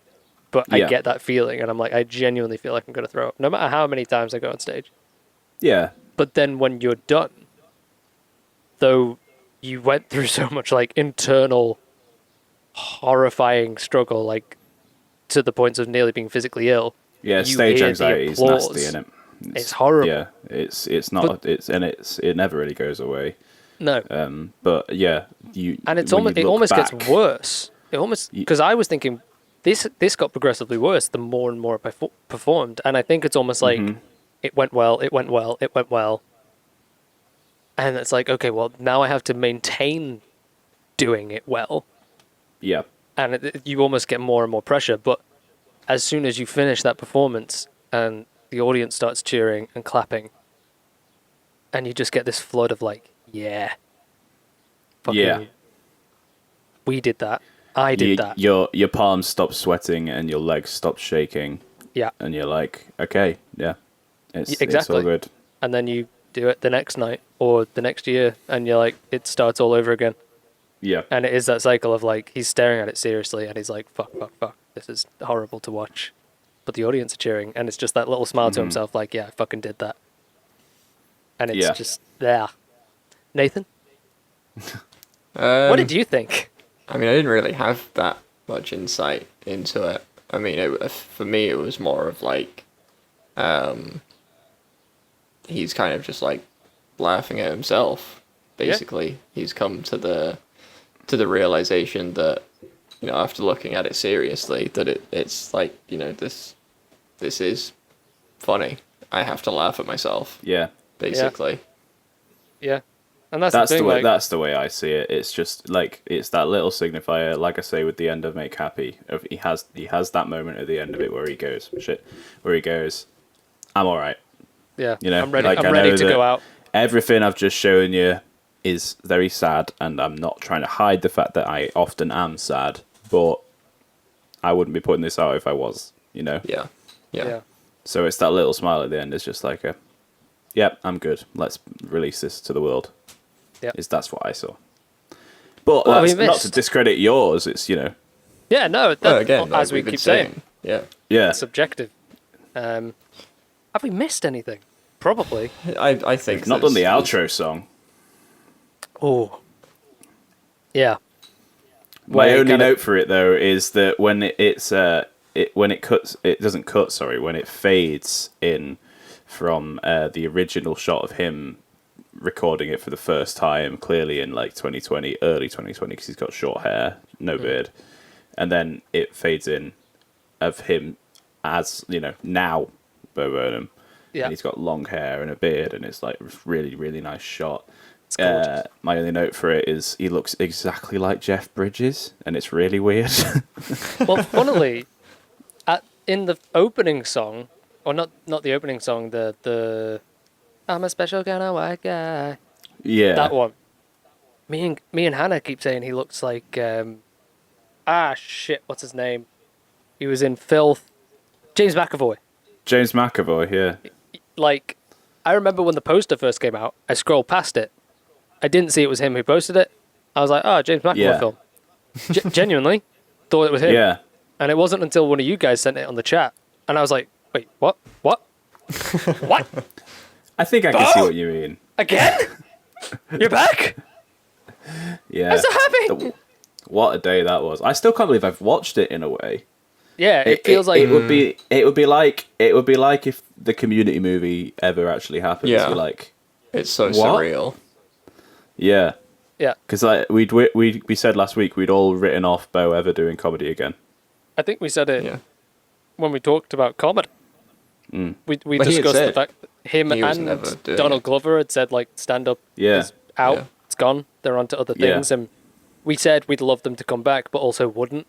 but I get that feeling, and I'm like, I genuinely feel like I'm going to throw up, no matter how many times I go on stage. Yeah. But then when you're done, though you went through so much like internal horrifying struggle, like to the point of nearly being physically ill. Yeah, you stage hear the anxiety is applause. nasty, innit? It's horrible. Yeah, it's not. But, It never really goes away. No. But yeah, And it when almost back, gets worse. It almost, because I was thinking this got progressively worse the more and more I performed, and I think it's almost like it went well, it went well, it went well, and it's like, okay, well now I have to maintain doing it well, Yeah. and you almost get more and more pressure. But as soon as you finish that performance and the audience starts cheering and clapping, and you just get this flood of like, yeah, fucking, Yeah. we did that. I did that. Your palms stop sweating and your legs stop shaking. Yeah. And you're like, okay, yeah, it's Exactly. all good. And then you do it the next night or the next year, and you're like, it starts all over again. Yeah. And it is that cycle of like, he's staring at it seriously, and he's like, fuck, this is horrible to watch. But the audience are cheering, and it's just that little smile to himself, like, yeah, I fucking did that. And it's just there. Nathan? What did you think? I mean, I didn't really have that much insight into it. I mean, for me, it was more of like, he's kind of just like laughing at himself. Basically, he's come to the realization that, you know, after looking at it seriously, that it's like, you know, this is funny. I have to laugh at myself. Yeah. Basically. Yeah. And that's That's the thing, the way. like, That's the way I see it. It's just like it's that little signifier. Like I say, with the end of Make Happy, he has that moment at the end of it where he goes, I'm all right. yeah, You know, I'm ready. like, I'm I ready know to that go out. Everything I've just shown you is very sad, and I'm not trying to hide the fact that I often am sad, but I wouldn't be putting this out if I was, you know? Yeah. So it's that little smile at the end. It's just like yep, I'm good. Let's release this to the world. Yep. That's what I saw. But What have that's we not missed? to discredit yours. It's, you know. Yeah, no, Well, again, like as we we've been keep saying, Yeah. Yeah. it's subjective. Have we missed anything? Probably. I think We've not done the outro song. Oh. Yeah. My Where it only kinda- note for it though is that when when it fades in from the original shot of him recording it for the first time, clearly in like 2020, early 2020, because he's got short hair, no beard, and then it fades in of him as, you know, now Bo Burnham, Yeah. and he's got long hair and a beard, and it's like a really, really nice shot. It's gorgeous. My only note for it is he looks exactly like Jeff Bridges, and it's really weird. Well, funnily, in the opening song, or not the opening song, the I'm a special kind of white guy. Yeah, That one. Me and Hannah keep saying he looks like what's his name? He was in Filth. James McAvoy. James McAvoy. Yeah, Like, I remember when the poster first came out, I scrolled past it. I didn't see it was him who posted it. I was like, oh, James McAvoy Yeah. film. Genuinely thought it was him. yeah. And it wasn't until one of you guys sent it on the chat. And I was like, wait, what? What? What? I think I can see what you mean. Again? You're back? Yeah, I'm so happy. What a day that was! I still can't believe I've watched it in a way. Yeah, it feels like it would be like if the Community movie ever actually happened. Yeah. You're like, It's so What? surreal. yeah, yeah. because like we said last week we'd all written off Bo ever doing comedy again. I think we said it Yeah. when we talked about comedy. We But he had discussed the said fact that him he was and never doing Donald it. Glover had said like stand up Yeah. is out, Yeah. it's gone. They're on to other Yeah. things, and we said we'd love them to come back, but also wouldn't.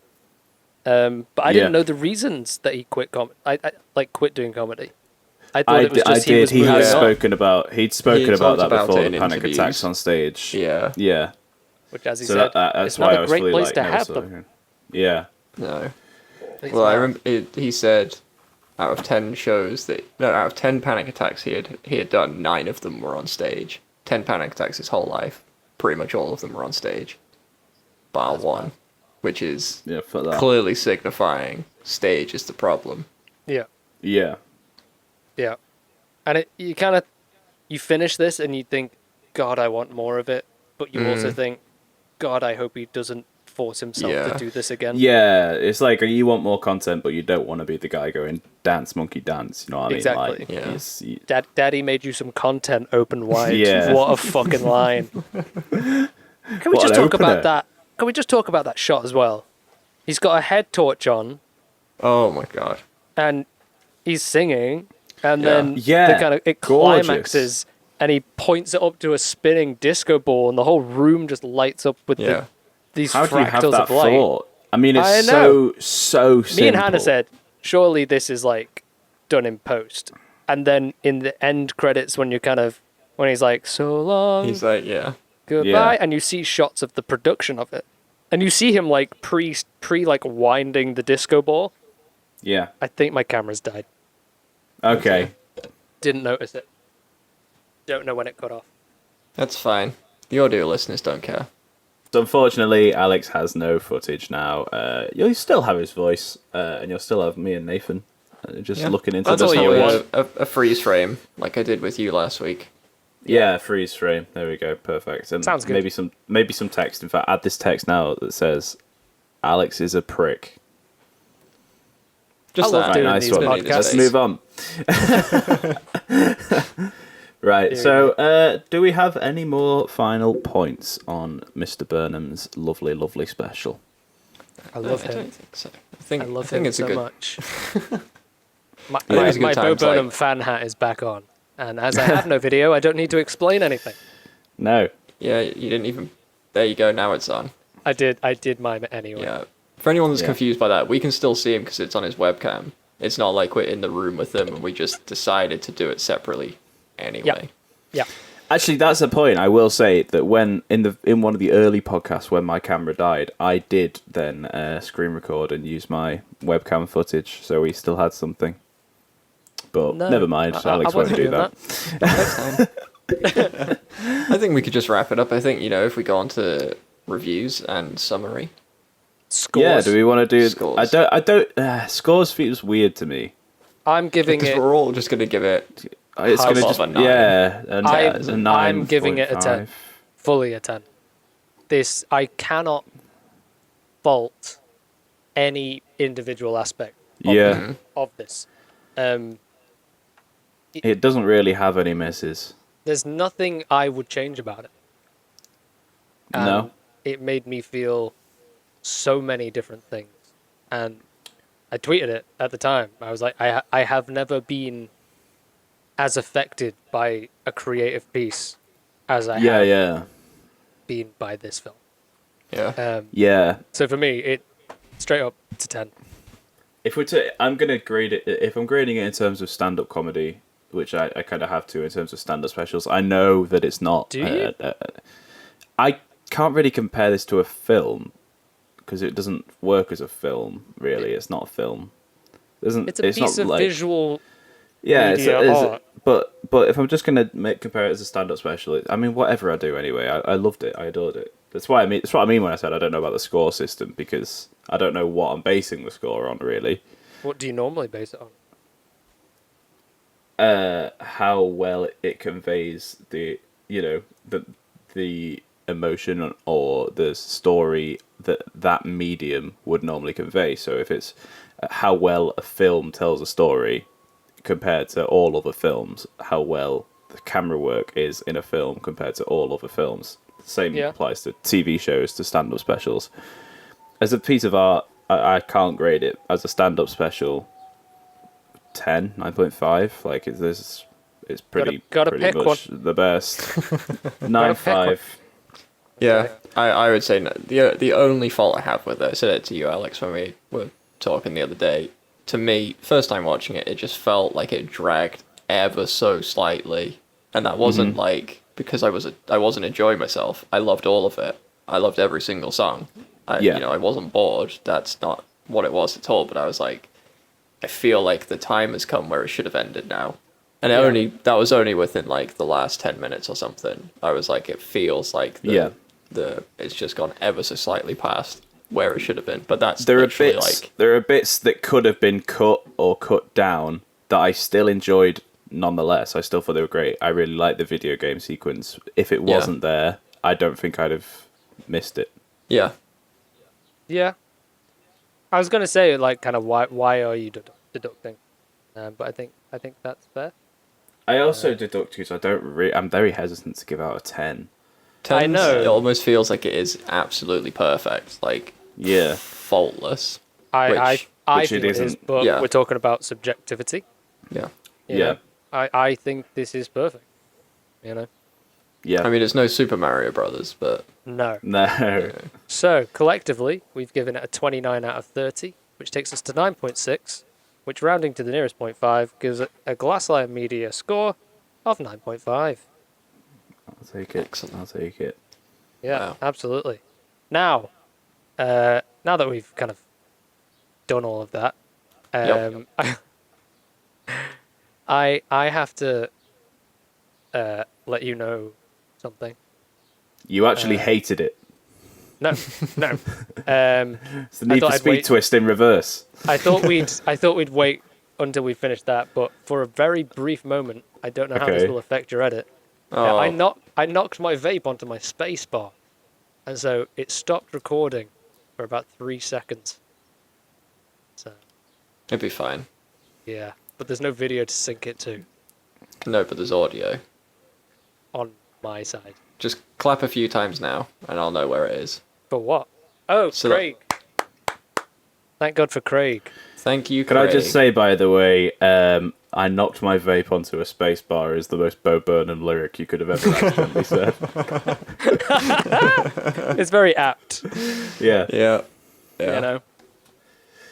But I Yeah. didn't know the reasons that he quit I like quit doing comedy. I thought it was I just he did. was He moving had Yeah. on, spoken about about talked that about before it the in panic interviews. attacks on stage. Yeah. Yeah. which, as he So said, that's it's why not I a was great fully place like, to no, have so- them. Yeah. No. It's Well, I not. remember he said out of 10 shows out of 10 panic attacks he had done, 9 of them were on stage. 10 panic attacks his whole life. Pretty much all of them were on stage. Bar one, which is Yeah. For that. clearly signifying stage is the problem. Yeah. Yeah. Yeah, and you finish this and you think, God, I want more of it, but you also think, God, I hope he doesn't force himself to do this again. Yeah, it's like you want more content, but you don't want to be the guy going dance, monkey, dance. You know what I mean? Exactly. Like, Daddy made you some content. Open wide. Yeah. What a fucking line. Can we just talk about that? Can we just talk about that shot as well? He's got a head torch on. Oh my god. And he's singing, and then it gorgeous. climaxes, and he points it up to a spinning disco ball, and the whole room just lights up with these How do you have fractals that of light. thought? I mean, it's so simple. Me and Hannah said, surely this is like done in post. And then in the end credits, when he's like, so long, he's like, goodbye, and you see shots of the production of it, and you see him like pre like winding the disco ball. Yeah. I think my camera's died. Okay. Didn't notice it. Don't know when it cut off. That's fine. The audio listeners don't care. So unfortunately, Alex has no footage now. You'll still have his voice, and you'll still have me and Nathan looking into That's this. all you want. A freeze frame, like I did with you last week. Yeah, freeze frame. There we go. Perfect. And sounds good. Maybe some text. In fact, add this text now that says, "Alex is a prick." Just that. Right, nice one. Let's move on. Right. So, do we have any more final points on Mr. Burnham's lovely, lovely special? I love him. I don't think so. I love think him it's so a good. much. My it's a good Bo time to, Burnham fan hat is back on, and as I have no video, I don't need to explain anything. No. Yeah, you didn't even. There you go. Now it's on. I did mime anyway. Yeah. For anyone that's confused by that, we can still see him because it's on his webcam. It's not like we're in the room with him and we just decided to do it separately anyway. Yeah. Actually, that's the point. I will say that when in one of the early podcasts when my camera died, I did then screen record and use my webcam footage, so we still had something. But never mind, Alex won't do that. I think we could just wrap it up. I think, if we go on to reviews and summary. Scores. Yeah, do we want to do Scores. I don't scores feels weird to me. I'm giving Because it. we're all just going to give it. It's Half going to of just a 9. a 9. I'm giving it a 10. 5. Fully a 10. I cannot fault any individual aspect of this. It doesn't really have any misses. There's nothing I would change about it. No. It made me feel so many different things. And I tweeted it at the time. I was like, I have never been as affected by a creative piece as I have been by this film. Yeah. So for me, it straight up to 10. I'm going to grade it. If I'm grading it in terms of stand-up comedy, which I kind of have to in terms of stand-up specials, I know that it's not. Do you? I can't really compare this to a film because it doesn't work as a film. Really, it's not a film. It's a piece of visual. Yeah, media art. But if I'm just gonna compare it as a stand-up special, I mean, whatever I do anyway, I loved it. I adored it. That's what I mean when I said I don't know about the score system, because I don't know what I'm basing the score on really. What do you normally base it on? How well it conveys the emotion or the story that medium would normally convey. So if it's how well a film tells a story compared to all other films, how well the camera work is in a film compared to all other films. The same applies to TV shows, to stand-up specials. As a piece of art, I can't grade it. As a stand-up special, 10, 9.5. Like, it's pretty, gotta pretty pick much one. the best. 9.5. Yeah, I would say the only fault I have with it, I said it to you, Alex, when we were talking the other day. To me, first time watching it, it just felt like it dragged ever so slightly, and that wasn't like because I wasn't enjoying myself. I loved all of it. I loved every single song. I wasn't bored. That's not what it was at all. But I was like, I feel like the time has come where it should have ended now. And that was only within like the last 10 minutes or something. I was like, it feels like it's just gone ever so slightly past where it should have been. But that's there are bits that could have been cut or cut down that I still enjoyed nonetheless. I still thought they were great. I really liked the video game sequence. If it wasn't there, I don't think I'd have missed it. Yeah. Yeah. I was gonna say like kind of why are you deducting, but I think that's fair. I also deduct because I'm very hesitant to give out a 10. 10, I know. It almost feels like it is absolutely perfect, like faultless. I which think it it is, isn't. but Yeah. we're talking about subjectivity. Yeah. You Yeah. know? I think this is perfect. You know. Yeah. I mean, it's no Super Mario Brothers, but No. No. So collectively, we've given it a 29 out of 30, which takes us to 9.6, which rounding to the nearest 0.5 gives it a Glassline Media score of 9.5. I'll take it. Excellent. I'll take it. Yeah, Wow. absolutely. Now that we've kind of done all of that, Yep. I have to let you know something. You actually hated it. No. It's the I Need thought for I'd Speed wait. twist in reverse. I thought we'd wait until we finished that, but for a very brief moment, I don't know how this Okay. will affect your edit. Oh, I knocked my vape onto my space bar, and so it stopped recording for about 3 seconds. So it'd be fine. yeah, but there's no video to sync it to No, but there's audio. on my side. Just clap a few times now, and I'll know where it is. For what? Oh, So Craig. Thank God for Craig. Thank you, Can Craig. I just say, by the way, I knocked my vape onto a space bar is the most Bo Burnham lyric you could have ever accidentally said. It's very apt, Yeah. Yeah. you know.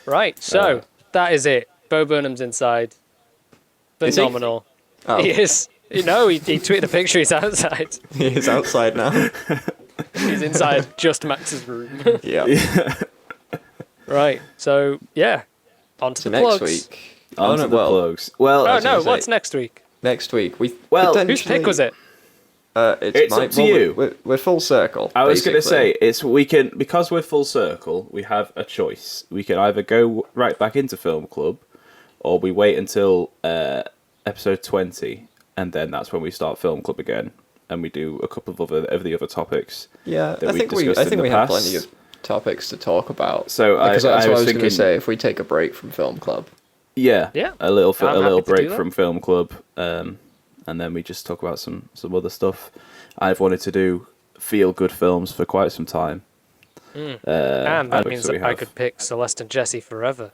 Right, so that is it. Bo Burnham's inside. Is he? Phenomenal. Oh, He is. You know, he tweeted a picture. He's outside. he is outside now. He's inside just Max's room. Yeah. Right. So yeah, on to So the next plugs. week. On to the plugs. Well, Oh was no, gonna say- what's next week? Next week we Well, Whose pick was it? It's up to you. We're full circle. I was going to basically. say because we're full circle, we have a choice. We can either go right back into Film Club, or we wait until episode 20, and then that's when we start Film Club again, and we do a couple of the other topics. Yeah, that I we've think discussed in the we have past. plenty of topics to talk about. So because that's I what I was thinking, going to say. If we take a break from Film Club, Yeah. a little I'm happy to do break that. from Film Club, and then we just talk about some other stuff. I've wanted to do feel good films for quite some time. And that means we that I have. could pick Celeste and Jesse forever.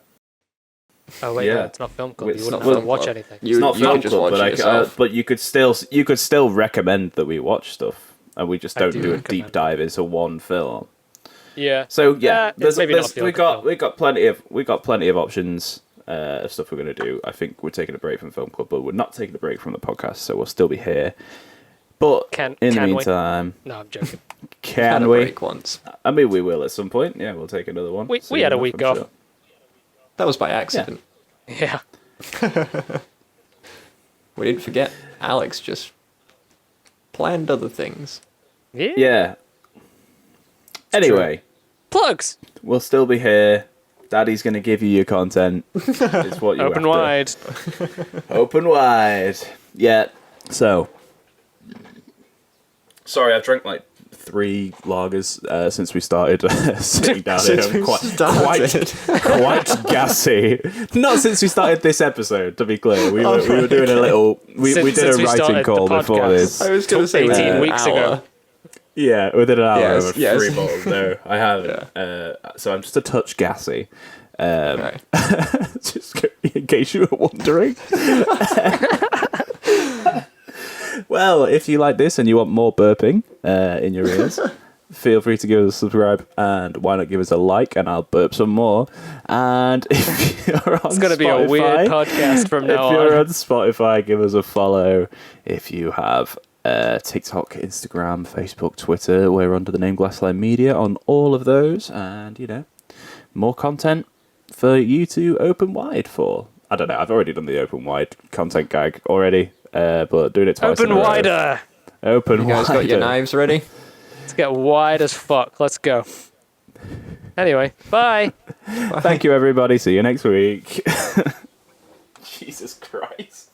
Oh wait, Yeah. no, it's not Film Club. It's You wouldn't not have to Film watch Club. anything. You, It's not you Film could just Club, watch but it yourself. but you could still recommend that we watch stuff, and we just I don't do do a recommend deep dive into one film. Yeah. So yeah, it's maybe not a feel we good got film. we got plenty of options of stuff we're gonna do. I think we're taking a break from Film Club, but we're not taking a break from the podcast, so we'll still be here. But in the can we? meantime, No, I'm joking. Had can a we? break once. I mean, we will at some point. Yeah, we'll take another one. We soon had a enough, week I'm off. sure. That was by accident. Yeah. We didn't forget. Alex just planned other things. Yeah. Yeah. Anyway, Plugs. we'll still be here. Daddy's gonna give you your content. It's what you Open have to- wide. Open wide. Yeah. So. Sorry, I've drank like 3 lagers since we started sitting down here. I'm quite gassy. Not since we started this episode, to be clear. We were doing a little. We did Since a we writing started call the before podcast. this. I was going to say 18 within an weeks ago. hour. Yeah, within an hour Yes, over yes. 3 bottles. No, I haven't. So I'm just a touch gassy. Right. Just in case you were wondering. Well, if you like this and you want more burping in your ears, feel free to give us a subscribe, and why not give us a like, and I'll burp some more. And if you're on It's going to be a weird podcast from now if you're on. on Spotify, give us a follow. If you have TikTok, Instagram, Facebook, Twitter, we're under the name Glassline Media on all of those, and more content for you to open wide for. I don't know. I've already done the open wide content gag already, but doing it twice. Open in a row. wider. Open You guys wider. got your knives ready? Let's get wide as fuck. Let's go. Anyway, bye. Thank you, everybody. See you next week. Jesus Christ.